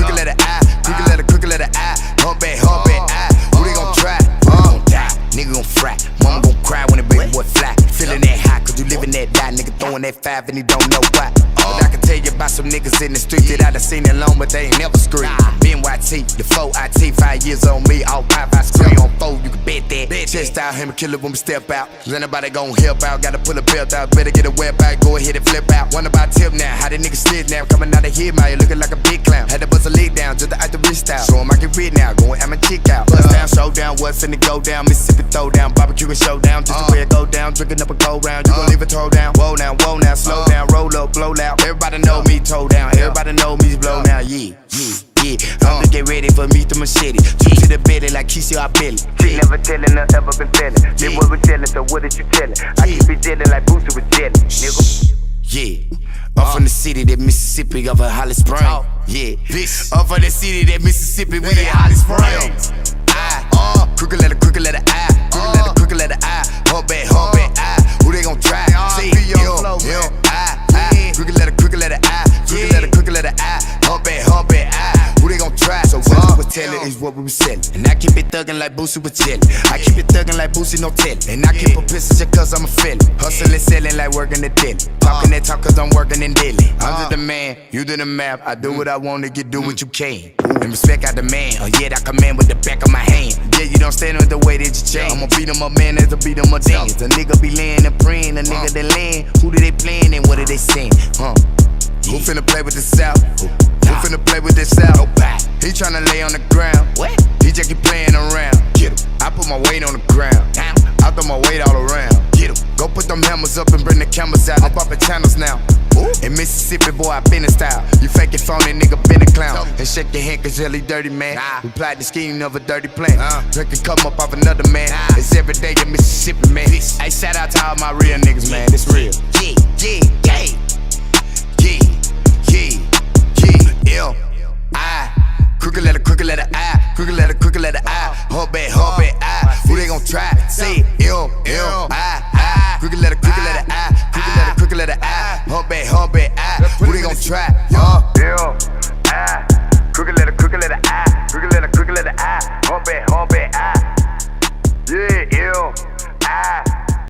Crooked letter I. Hump back, I. Who they gon' try? Nigga gon' fry. Mama gon' cry when the baby boy fly. Feeling that hot, cause you living that die. Nigga throwing that 5 and he don't know why. But I can tell you about some niggas in the street that I done seen it long, but they ain't never screamed. Ben YT, the 4IT, 5 years on me, all 5 I scream on 4, you can bet that. Chest out, him and kill it when we step out. Cause anybody gon' help out, gotta pull a belt out. Better get a web out, go ahead and flip out. One about tip now, how the niggas slid now. Coming out of here, man, you looking like a big clown. Had to bust a leg down, just to act the wrist out. Show him I can read now, going at my chick out. Bust down, showdown, what's finna go down? Mississippi throw down, barbecue and showdown. Just the way it go down, drinking up a cold round. You gon' leave it toe down, whoa now, slow down, roll up, blow loud. Everybody know me, toe down. Everybody know me, blow now, yeah. I'm to get ready for me to machete. Two to the belly like Kisi or Billy. She never telling her, ever been telling. Then what we telling, so what is you telling? I keep it dealing like Booster was jelly, nigga. Yeah, I'm from the city that Mississippi of a Holly Spring. Yeah, I'm from the city that Mississippi with a Holly Spring. Crooked letter I. Crooked letter I. Hump back, I. Who they gon' try? See, I. Crooked letter I. Crooked letter I. Hump back, I. Who they gon' try? So what we was telling is what we was selling. And I keep it thuggin' like Boosie was chillin'. I keep it thuggin' like Boosie, no tellin'. And I keep a pistol just cause I'm a feelin'. Hustlin', sellin' like workin' the deli. Talkin' that talk cause I'm workin' in daily. I'm just the man, you do the map. I do what I wanna get, do what you can. And respect I demand, or yet I command with the back of my hand. Yeah, you don't stand with the way that you change. I'ma beat 'em up, man, as to beat 'em up dance. The nigga be layin' and prayin', the nigga that land. Who do they playin' and what are they saying? Who finna play with the South? Who finna play with this out? He tryna lay on the ground. He just keep playing around. I put my weight on the ground. I throw my weight all around. Go put them hammers up and bring the cameras out. I'm bumping channels now. In Mississippi, boy, I been in style. You fake it phony, nigga, been a clown. And shake your hand, cause Jelly dirty, man. We applied the scheme of a dirty plan. Drink and come up off another man. It's every day in Mississippi, man. Hey, shout out to all my real niggas, man. It's real. Crooked letter I, crooked letter I, hub back, I. Who they gon' try? Say I. Crooked letter I, crooked letter I, hub back, I. Who they gon' try? Crooked letter I, crooked letter I, hub back,